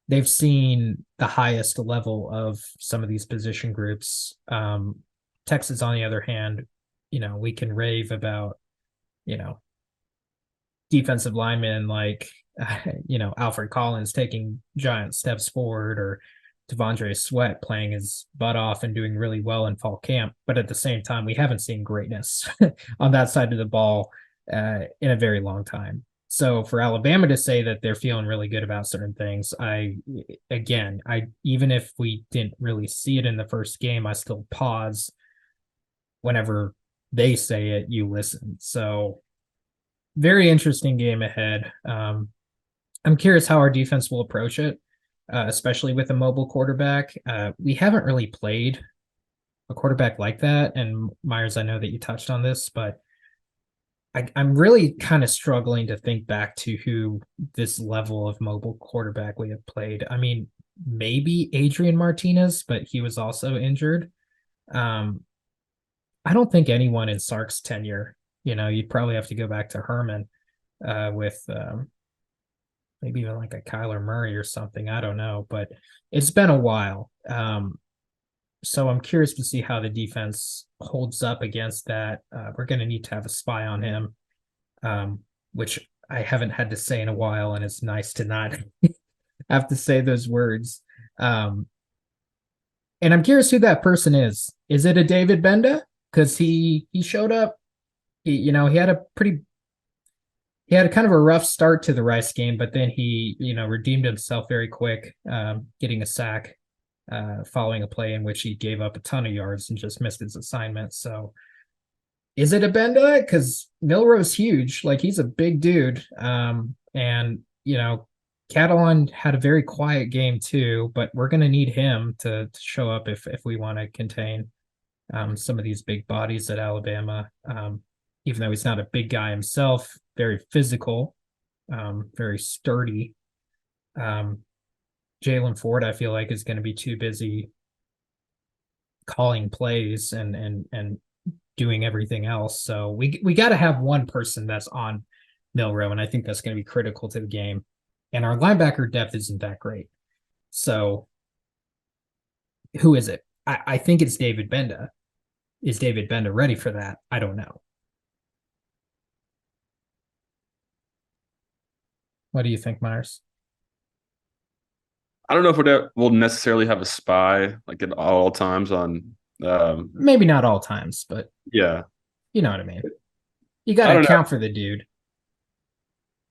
They've seen the highest level of some of these position groups. Texas, on the other hand, we can rave about, defensive linemen like, Alfred Collins taking giant steps forward, or Devondre Sweat playing his butt off and doing really well in fall camp. But at the same time, we haven't seen greatness on that side of the ball in a very long time. So for Alabama to say that they're feeling really good about certain things, even if we didn't really see it in the first game, I still pause whenever they say it, you listen. So very interesting game ahead. I'm curious how our defense will approach it, especially with a mobile quarterback. We haven't really played a quarterback like that. And Myers, I know that you touched on this, but I'm really kind of struggling to think back to who this level of mobile quarterback we have played. I mean, maybe Adrian Martinez, but he was also injured. I don't think anyone in Sark's tenure, you'd probably have to go back to Herman with maybe even like a Kyler Murray or something. I don't know, but it's been a while. So I'm curious to see how the defense holds up against that. We're going to need to have a spy on him, which I haven't had to say in a while, and it's nice to not have to say those words. And I'm curious who that person is. Is it a David Benda? Because he showed up. He had a kind of a rough start to the Rice game, but then he redeemed himself very quick, getting a sack following a play in which he gave up a ton of yards and just missed his assignment. So is it a Benda? Because Milrow's huge. Like, he's a big dude. And Catalan had a very quiet game too, but we're going to need him to show up if we want to contain some of these big bodies at Alabama. Even though he's not a big guy himself, very physical, very sturdy. Jalen Ford, I feel like, is going to be too busy calling plays and doing everything else. So we got to have one person that's on Milrow, and I think that's going to be critical to the game. And our linebacker depth isn't that great. So who is it? I think it's David Benda. Is David Benda ready for that? I don't know. What do you think, Myers? I don't know if we'll necessarily have a spy like at all times on. Maybe not all times, but yeah, you know what I mean. You got to account for the dude.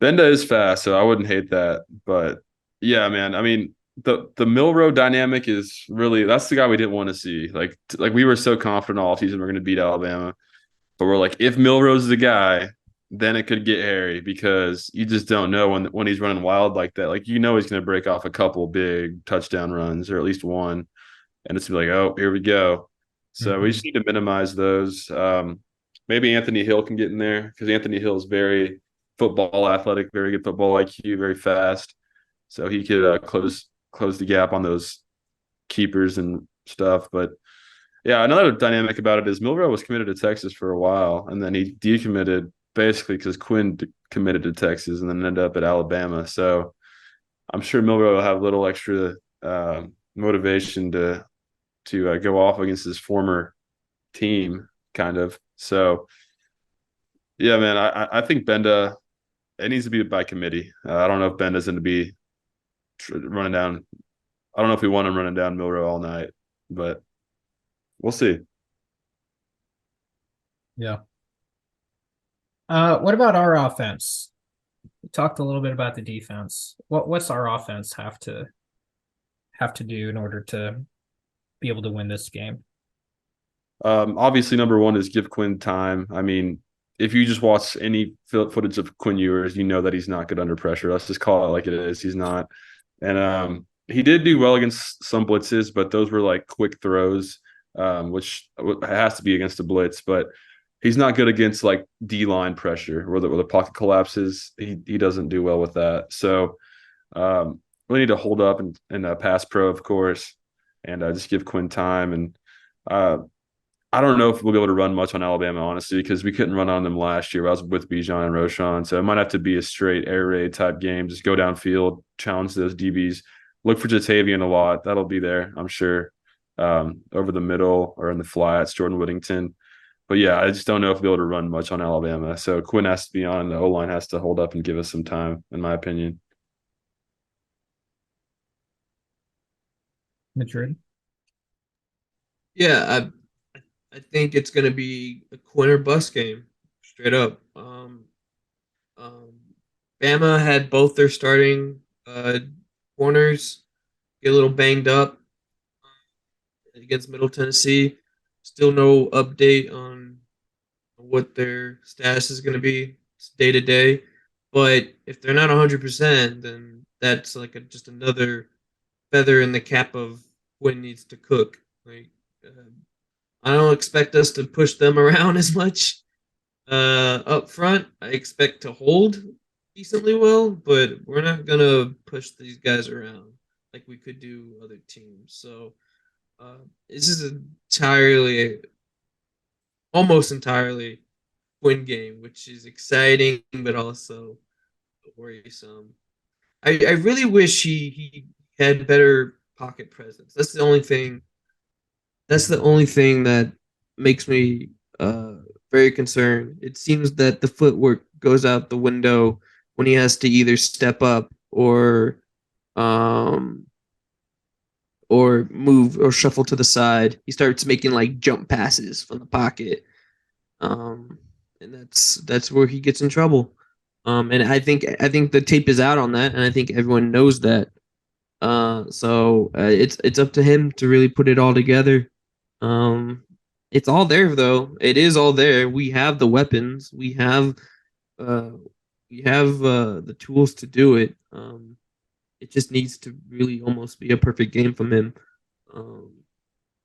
Benda is fast, so I wouldn't hate that. But yeah, man. I mean, the Milrow dynamic is really that's the guy we didn't want to see. Like we were so confident all season we're going to beat Alabama, but we're like, if Milrow's the guy, then it could get hairy because you just don't know when he's running wild like that. Like he's going to break off a couple big touchdown runs or at least one, and it's gonna be like, oh, here we go. So we just need to minimize those. Maybe Anthony Hill can get in there because Anthony Hill is very football athletic, very good football IQ, very fast. So he could close the gap on those keepers and stuff. But yeah, another dynamic about it is Milrow was committed to Texas for a while, and then he decommitted basically because Quinn committed to Texas and then ended up at Alabama. So I'm sure Milrow will have a little extra motivation to go off against his former team, kind of. So yeah, man, I think Benda it needs to be by committee. I don't know if Benda's going to be running down. I don't know if we want him running down Milrow all night, but we'll see. Yeah. What about our offense? We talked a little bit about the defense. What's our offense have to do in order to be able to win this game? Obviously, number one is give Quinn time. I mean, if you just watch any footage of Quinn Ewers, you know that he's not good under pressure. Let's just call it like it is. He's not. And he did do well against some blitzes, but those were like quick throws, which has to be against a blitz. But he's not good against like D-line pressure where the pocket collapses. He doesn't do well with that. So really need to hold up and pass pro, of course, and just give Quinn time. And I don't know if we'll be able to run much on Alabama, honestly, because we couldn't run on them last year. I was with Bijan and Roshan, so it might have to be a straight air raid type game. Just go downfield, challenge those DBs, look for Jatavian a lot. That'll be there, I'm sure, over the middle or in the flats, Jordan Whittington. But yeah, I just don't know if we'll be able to run much on Alabama. So Quinn has to be on, and the O-line has to hold up and give us some time, in my opinion. Madrid. Yeah, I think it's going to be a Quinn or bust game, straight up. Bama had both their starting corners get a little banged up against Middle Tennessee. Still no update on what their status is going to be day to day. But if they're not 100%, then that's like just another feather in the cap of Quinn needs to cook. Like, I don't expect us to push them around as much up front. I expect to hold decently well, but we're not gonna push these guys around like we could do other teams. So this is almost entirely win game, which is exciting but also worrisome. I really wish he had better pocket presence. That's the only thing. That's the only thing that makes me very concerned. It seems that the footwork goes out the window when he has to either step up um, or move or shuffle to the side. He starts making like jump passes from the pocket, and that's where he gets in trouble. And I think the tape is out on that, and I think everyone knows that. So it's up to him to really put it all together. Um, it's all there though. It is all there. We have the weapons. Uh, we have the tools to do it. It just needs to really almost be a perfect game from him. Um,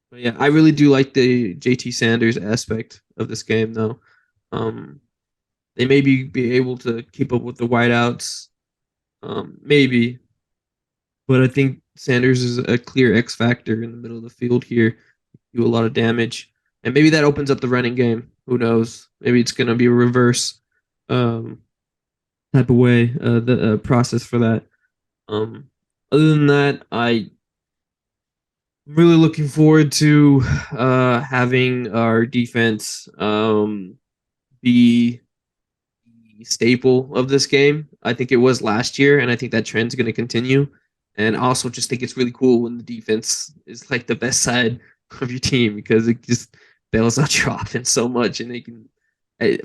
but yeah, I really do like the JT Sanders aspect of this game though. Um, they maybe be able to keep up with the wideouts. Maybe, but I think Sanders is a clear X factor in the middle of the field here. Do a lot of damage, and maybe that opens up the running game. Who knows? Maybe it's going to be a reverse type of way. The process for that. Other than that, I'm really looking forward to having our defense be the staple of this game. I think it was last year, and I think that trend's going to continue. And I also just think it's really cool when the defense is like the best side of your team because it just bails out your offense so much, and they can,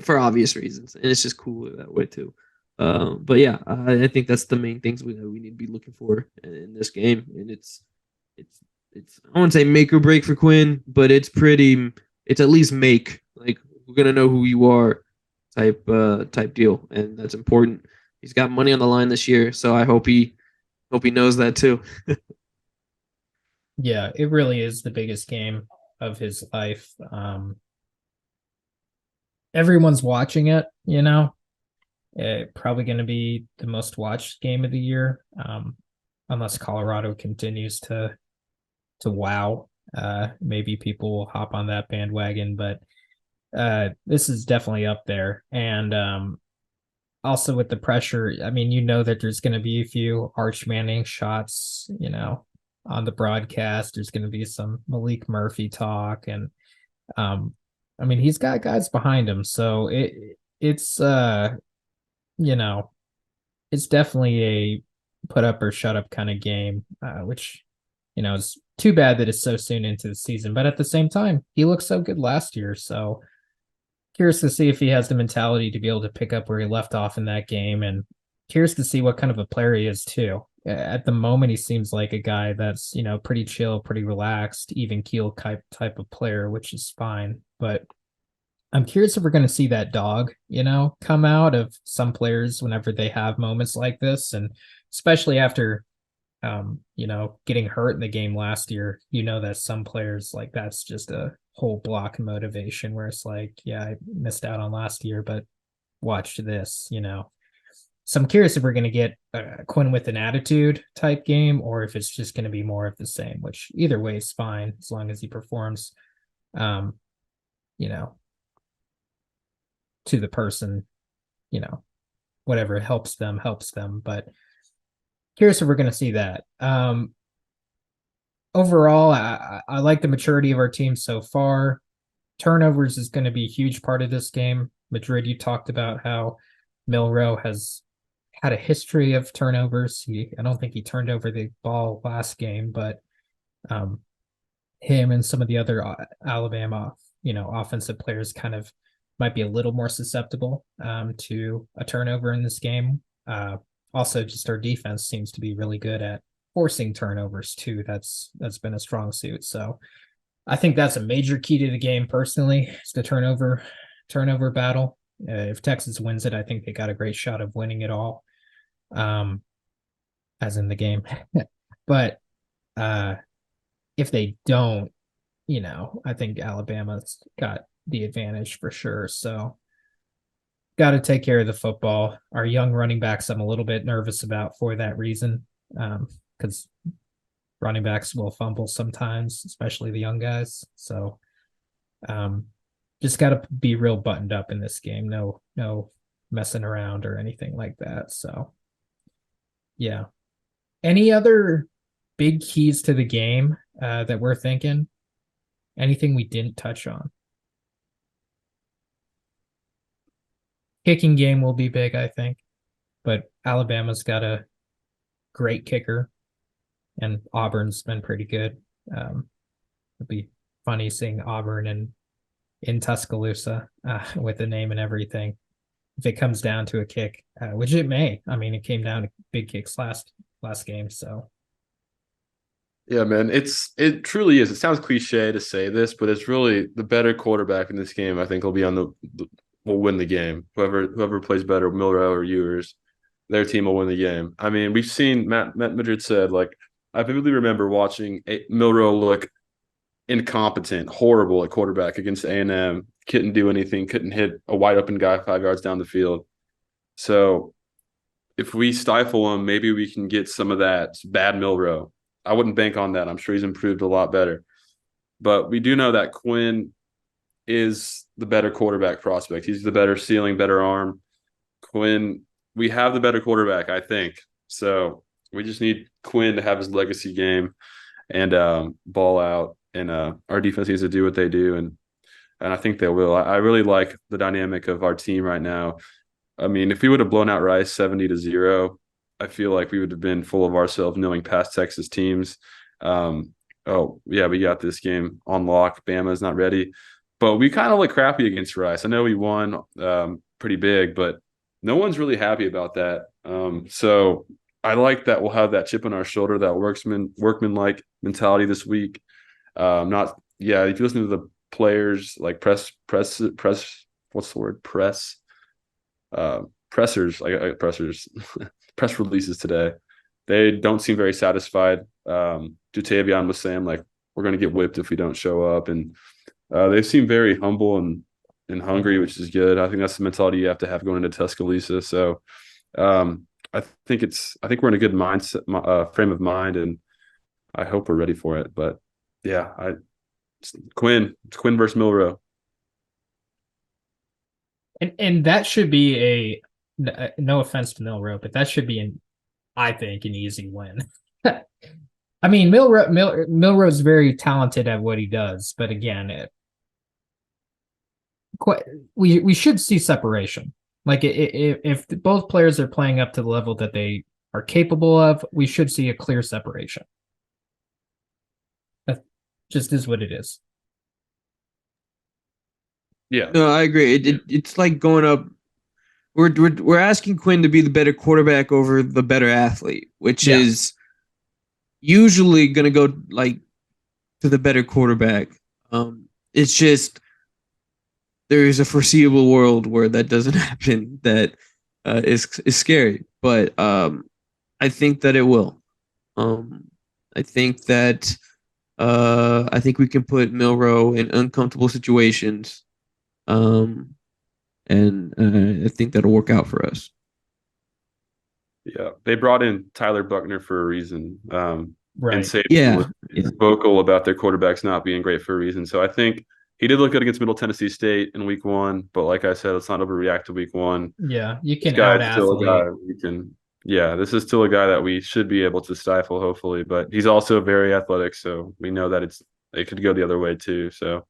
for obvious reasons, and it's just cool that way too. But yeah, I think that's the main things we need to be looking for in this game, and it's I won't say make or break for Quinn, but it's at least make, like, we're gonna know who you are type deal, and that's important. He's got money on the line this year, so I hope he knows that too. Yeah, it really is the biggest game of his life. Everyone's watching it, probably going to be the most watched game of the year, unless Colorado continues to wow. Maybe people will hop on that bandwagon, but this is definitely up there. And also with the pressure, I mean, that there's going to be a few Arch Manning shots, on the broadcast. There's going to be some Malik Murphy talk, and I mean, he's got guys behind him, so it's you know, it's definitely a put up or shut up kind of game, which is too bad that it's so soon into the season. But at the same time, he looked so good last year, so curious to see if he has the mentality to be able to pick up where he left off in that game, and curious to see what kind of a player he is too. At the moment, he seems like a guy that's pretty chill, pretty relaxed, even keel type of player, which is fine. But I'm curious if we're going to see that dog, come out of some players whenever they have moments like this, and especially after, getting hurt in the game last year. That some players, like, that's just a whole block of motivation where it's like, yeah, I missed out on last year, but watch this. So I'm curious if we're going to get Quinn with an attitude type game, or if it's just going to be more of the same. Which either way is fine as long as he performs. You know, to the person, whatever helps them. But curious if we're going to see that. Overall, I like the maturity of our team so far. Turnovers is going to be a huge part of this game. Madrid, you talked about how Milrow has had a history of turnovers. I don't think he turned over the ball last game, but him and some of the other Alabama, offensive players kind of might be a little more susceptible to a turnover in this game. Also, just our defense seems to be really good at forcing turnovers too. That's been a strong suit. So I think that's a major key to the game personally. It's the turnover battle. If Texas wins it, I think they got a great shot of winning it all, as in the game. But if they don't, I think Alabama's got the advantage for sure. So got to take care of the football. Our young running backs, I'm a little bit nervous about for that reason, because running backs will fumble sometimes, especially the young guys. So just got to be real buttoned up in this game. No messing around or anything like that. So yeah. Any other big keys to the game that we're thinking? Anything we didn't touch on? Kicking game will be big, I think. But Alabama's got a great kicker, and Auburn's been pretty good. It'd be funny seeing Auburn in Tuscaloosa with the name and everything. If it comes down to a kick, which it may. I mean, it came down to big kicks last game. So Yeah, man, it truly is. It sounds cliche to say this, but it's really the better quarterback in this game. I think will be will win the game. Whoever plays better, Milrow or Ewers, their team will win the game. I mean, we've seen Matt Madrid said, like, I vividly remember watching Milrow look incompetent, horrible at quarterback against A&M. Couldn't do anything. Couldn't hit a wide open guy 5 yards down the field. So if we stifle him, maybe we can get some of that bad Milrow. I wouldn't bank on that. I'm sure he's improved a lot better. But we do know that Quinn is the better quarterback prospect. He's the better ceiling, better arm. Quinn, we have the better quarterback, I think. So we just need Quinn to have his legacy game and ball out. And our defense needs to do what they do. And I think they will. I really like the dynamic of our team right now. I mean, if we would have blown out Rice 70-0, I feel like we would have been full of ourselves knowing past Texas teams. Oh, yeah, we got this game on lock. Bama's not ready. But we kind of look crappy against Rice. I know we won pretty big, but no one's really happy about that. So I like that we'll have that chip on our shoulder, that workman-like mentality this week. Not yeah. If you listen to the players, like press, what's the word? Pressers, like pressers, press releases today. They don't seem very satisfied. Jutavion was saying like we're going to get whipped if we don't show up, and they seem very humble and hungry, which is good. I think that's the mentality you have to have going into Tuscaloosa. So I think we're in a good mindset, frame of mind, and I hope we're ready for it. But yeah, it's Quinn versus Milrow. And that should be no offense to Milrow, but that should be I think an easy win. I mean, Milrow's very talented at what he does, but again, we should see separation. Like if both players are playing up to the level that they are capable of, we should see a clear separation. That just is what it is. Yeah, No, I agree. It's like going up. We're asking Quinn to be the better quarterback over the better athlete, which is usually going to go like to the better quarterback. It's just there is a foreseeable world where that doesn't happen. That is scary, but I think that it will. I think that I think we can put Milrow in uncomfortable situations. And I think that'll work out for us. yeah. They brought in Tyler Buckner for a reason. Right. And Saban was vocal about their quarterbacks not being great for a reason. So I think he did look good against Middle Tennessee State in week 1. But like I said, let's not overreact to week 1. Yeah, you can This out guy's still a guy athlete. we can. Yeah, this is still a guy that we should be able to stifle, hopefully. But he's also very athletic, so we know that it could go the other way too. So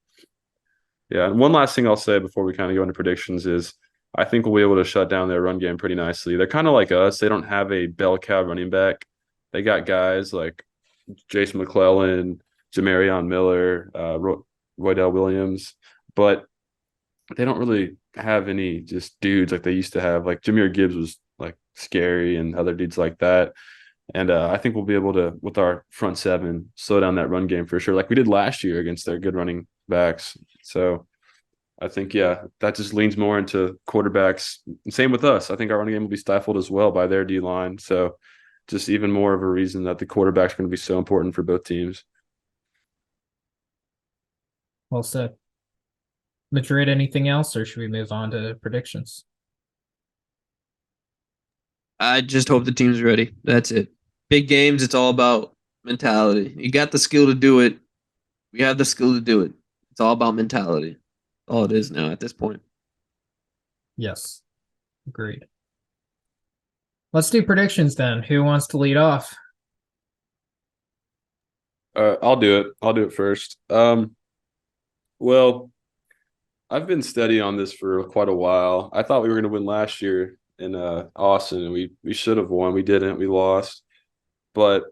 yeah, and one last thing I'll say before we kind of go into predictions is I think we'll be able to shut down their run game pretty nicely. They're kind of like us. They don't have a bell cow running back. They got guys like Jason McClellan, Jamarion Miller, Roydell Williams, but they don't really have any just dudes like they used to have. Like Jahmyr Gibbs was like scary and other dudes like that. And I think we'll be able to, with our front seven, slow down that run game for sure, like we did last year against their good running backs. So I think, yeah, that just leans more into quarterbacks. Same with us. I think our running game will be stifled as well by their D line. So just even more of a reason that the quarterbacks are going to be so important for both teams. Well said. Madrid, anything else, or should we move on to predictions? I just hope the team's ready. That's it. Big games, it's all about mentality. You got the skill to do it. We have the skill to do it. It's all about mentality. All it is now at this point. Yes, agreed. Let's do predictions then. Who wants to lead off? I'll do it. I'll do it first. Well, I've been steady on this for quite a while. I thought we were going to win last year in Austin, and we should have won. We didn't. We lost. But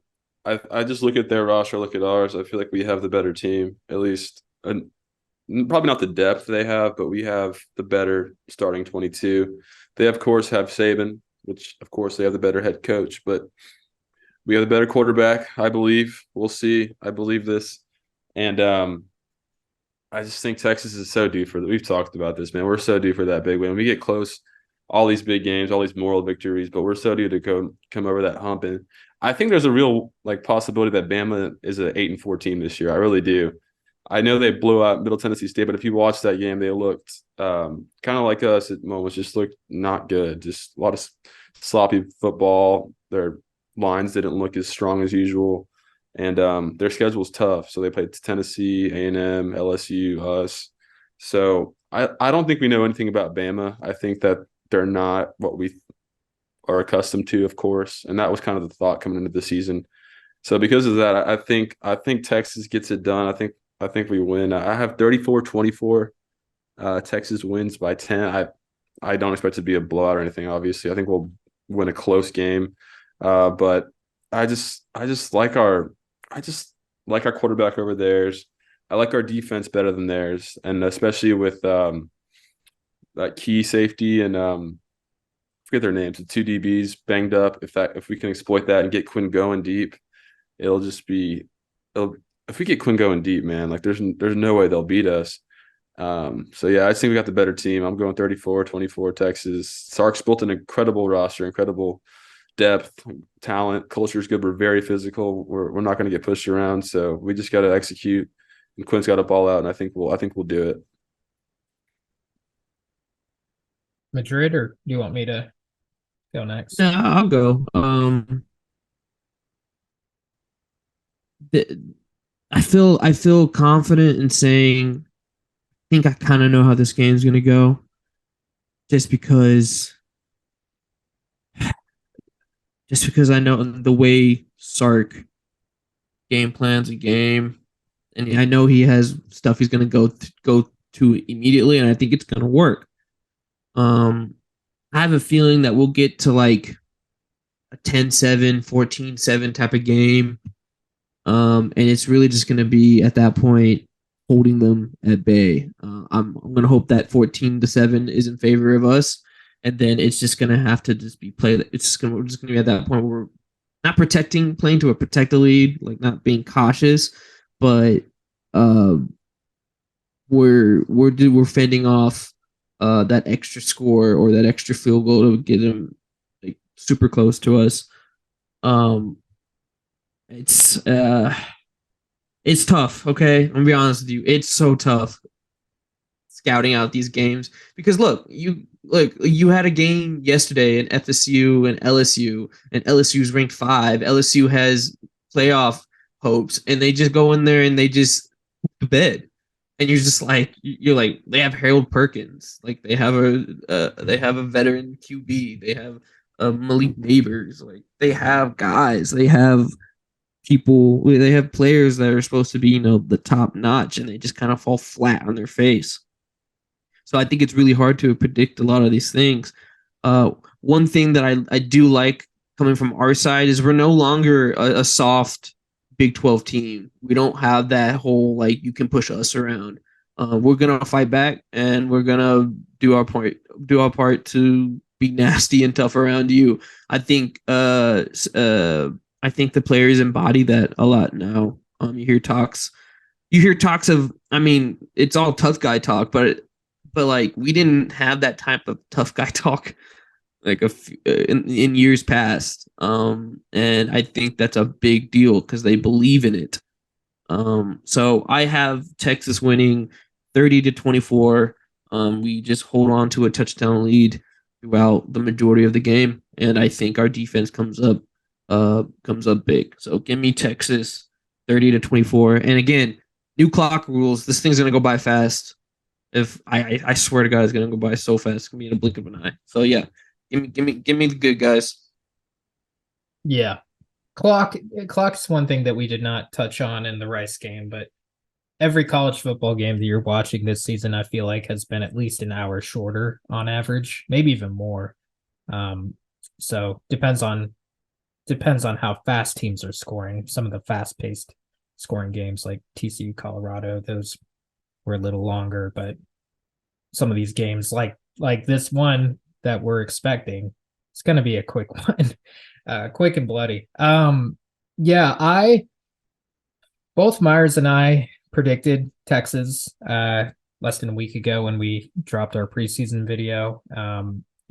I just look at their roster, look at ours. I feel like we have the better team, at least. Probably not the depth they have, but we have the better starting 22. They, of course, have Saban, which, of course, they have the better head coach. But we have the better quarterback, I believe. We'll see. I believe this. And I just think Texas is so due for that. We've talked about this, man. We're so due for that big win. We get close, all these big games, all these moral victories, but we're so due to come over that hump. And I think there's a real possibility that Bama is an 8-4 team this year. I really do. I know they blew out Middle Tennessee State, but if you watch that game, they looked kind of like us at moments, just looked not good. Just a lot of sloppy football. Their lines didn't look as strong as usual. And their schedule's tough. So they played Tennessee, A&M, LSU, us. So I don't think we know anything about Bama. I think that they're not what we are accustomed to, of course. And that was kind of the thought coming into the season. So because of that, I think Texas gets it done. I think we win. I have 34-24. Texas wins by 10. I don't expect it to be a blowout or anything, obviously. I think we'll win a close game. But I just like our quarterback over theirs. I like our defense better than theirs, and especially with that key safety and forget their names, the two DBs banged up. If we can exploit that and get Quinn going deep, it'll just be if we get Quinn going deep, man, like there's no way they'll beat us. So yeah, I think we got the better team. I'm going 34-24 Texas. Sark's built an incredible roster, incredible depth, talent, culture's good. We're very physical. We're not going to get pushed around, so we just got to execute. And Quinn's got to ball out, and I think we'll do it. Madrid, or do you want me to go next? Yeah, I'll go. I feel confident in saying I think I kind of know how this game's gonna go, just because I know the way Sark game plans a game, and I know he has stuff he's gonna go to immediately, and I think it's gonna work. I have a feeling that we'll get to like a 10-7, 14-7 type of game. And it's really just going to be at that point holding them at bay. I'm going to hope that 14-7 is in favor of us, and then it's just going to have to just be played. We're just going to be at that point where we're not playing to protect the lead, like not being cautious, but we're fending off that extra score or that extra field goal to get them like super close to us. It's tough. Okay, I'm gonna be honest with you. It's so tough scouting out these games because look, you had a game yesterday in FSU and LSU's ranked 5. LSU has playoff hopes, and they just go in there and they just put to bed. And you're like they have Harold Perkins, like they have a veteran QB, they have Malik Neighbors, like they have guys, they have people, they have players that are supposed to be the top notch, and they just kind of fall flat on their face. So I think it's really hard to predict a lot of these things. One thing that I do like coming from our side is we're no longer a soft Big 12 team. We don't have that whole like you can push us around. We're gonna fight back, and we're gonna do our part to be nasty and tough around you. I think the players embody that a lot now. You hear talks of, I mean, it's all tough guy talk, but like we didn't have that type of tough guy talk like in years past. And I think that's a big deal because they believe in it. So I have Texas winning 30-24. We just hold on to a touchdown lead throughout the majority of the game, and I think our defense comes up big. So give me Texas 30-24. And again, new clock rules. This thing's gonna go by fast. If I swear to God, it's gonna go by so fast. It's gonna be in a blink of an eye. So yeah. Give me the good guys. Yeah. Clock's one thing that we did not touch on in the Rice game, but every college football game that you're watching this season, I feel like has been at least an hour shorter on average, maybe even more. So depends on how fast teams are scoring. Some of the fast-paced scoring games like TCU, Colorado, those were a little longer, but some of these games like this one that we're expecting, it's going to be a quick one, quick and bloody. Both Myers and I predicted Texas less than a week ago when we dropped our preseason video.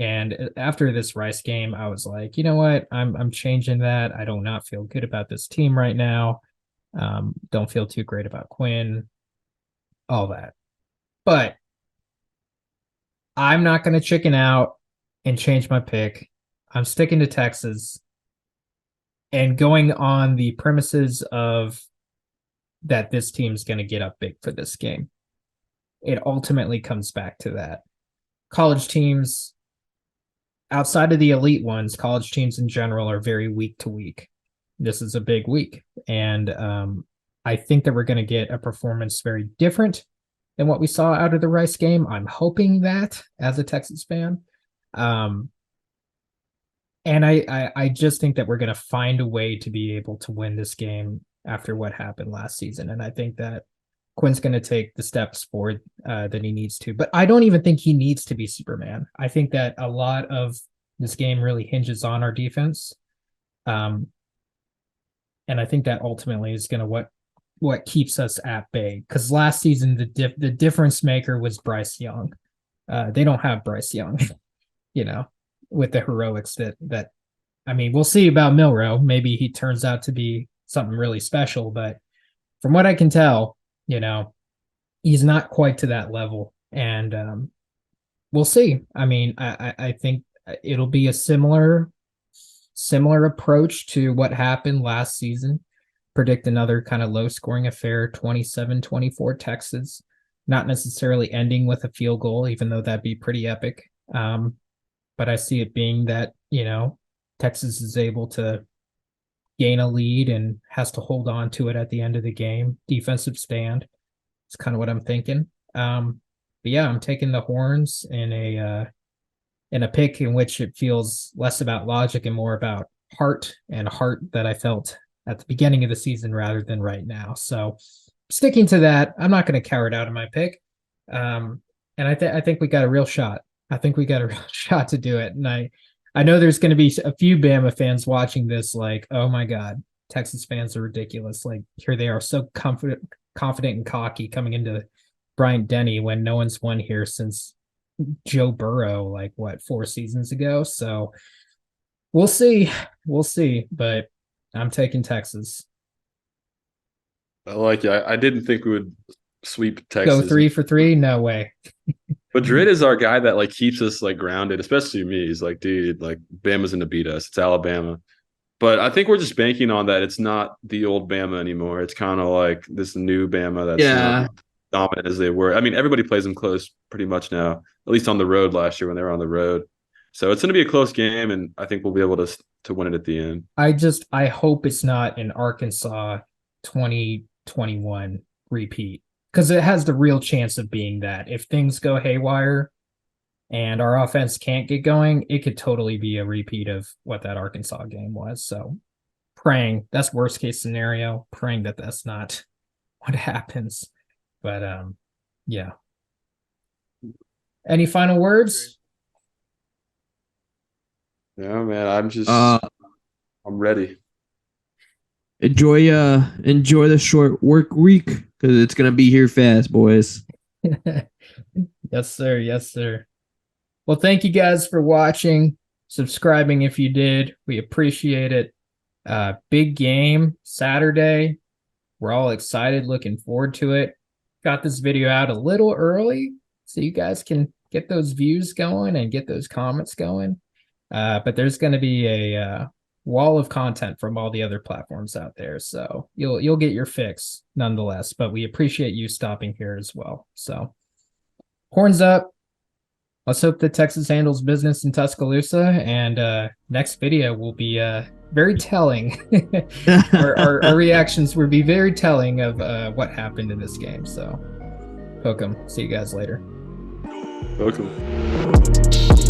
And after this Rice game, I was like, you know what? I'm changing that. I do not feel good about this team right now. Don't feel too great about Quinn, all that. But I'm not going to chicken out and change my pick. I'm sticking to Texas and going on the premises of that this team's going to get up big for this game. It ultimately comes back to that. College teams, outside of the elite ones, college teams in general are very week to week. This is a big week. And I think that we're going to get a performance very different than what we saw out of the Rice game. I'm hoping that as a Texas fan. And I just think that we're going to find a way to be able to win this game after what happened last season. And I think that Quinn's going to take the steps forward that he needs to. But I don't even think he needs to be Superman. I think that a lot of This game really hinges on our defense. And I think that ultimately is going to what keeps us at bay. Because last season, the difference maker was Bryce Young. They don't have Bryce Young, with the heroics that I mean, we'll see about Milroe. Maybe he turns out to be something really special, but from what I can tell, he's not quite to that level. And we'll see. I mean, I think it'll be a similar approach to what happened last season. Predict another kind of low scoring affair, 27-24 Texas, not necessarily ending with a field goal, even though that'd be pretty epic. But I see it being that, Texas is able to gain a lead and has to hold on to it at the end of the game. Defensive stand. It's kind of what I'm thinking. But yeah, I'm taking the Horns in a pick in which it feels less about logic and more about heart that I felt at the beginning of the season rather than right now. So sticking to that, I'm not going to cower it out of my pick. And I think we got a real shot. I think we got a real shot to do it. And I know there's going to be a few Bama fans watching this like, oh my God, Texas fans are ridiculous. Like here they are so confident and cocky coming into Bryant-Denny when no one's won here since Joe Burrow, like 4 seasons ago. So we'll see, but I'm taking Texas. I like it. I didn't think we would sweep Texas. Go 3 for 3? No way. Madrid is our guy that like keeps us like grounded, especially me. He's like, dude, like Bama's gonna beat us. It's Alabama. But I think we're just banking on that. It's not the old Bama anymore. It's kind of like this new Bama that's not dominant as they were. I mean, everybody plays them close pretty much now, at least on the road last year when they were on the road. So it's going to be a close game, and I think we'll be able to win it at the end. I hope it's not an Arkansas 2021 repeat, because it has the real chance of being that. If things go haywire and our offense can't get going, it could totally be a repeat of what that Arkansas game was. So praying, that's worst case scenario, praying that that's not what happens. But yeah. Any final words? Yeah, man, I'm ready. Enjoy the short work week because it's gonna be here fast, boys. Yes, sir. Well, thank you guys for watching, subscribing if you did. We appreciate it. Big game Saturday. We're all excited, looking forward to it. Got this video out a little early so you guys can get those views going and get those comments going. But there's going to be a wall of content from all the other platforms out there, so you'll get your fix nonetheless. But we appreciate you stopping here as well. So horns up. Let's hope that Texas handles business in Tuscaloosa, and next video will be very telling. our reactions will be very telling of what happened in this game. So hook 'em. See you guys later. Welcome.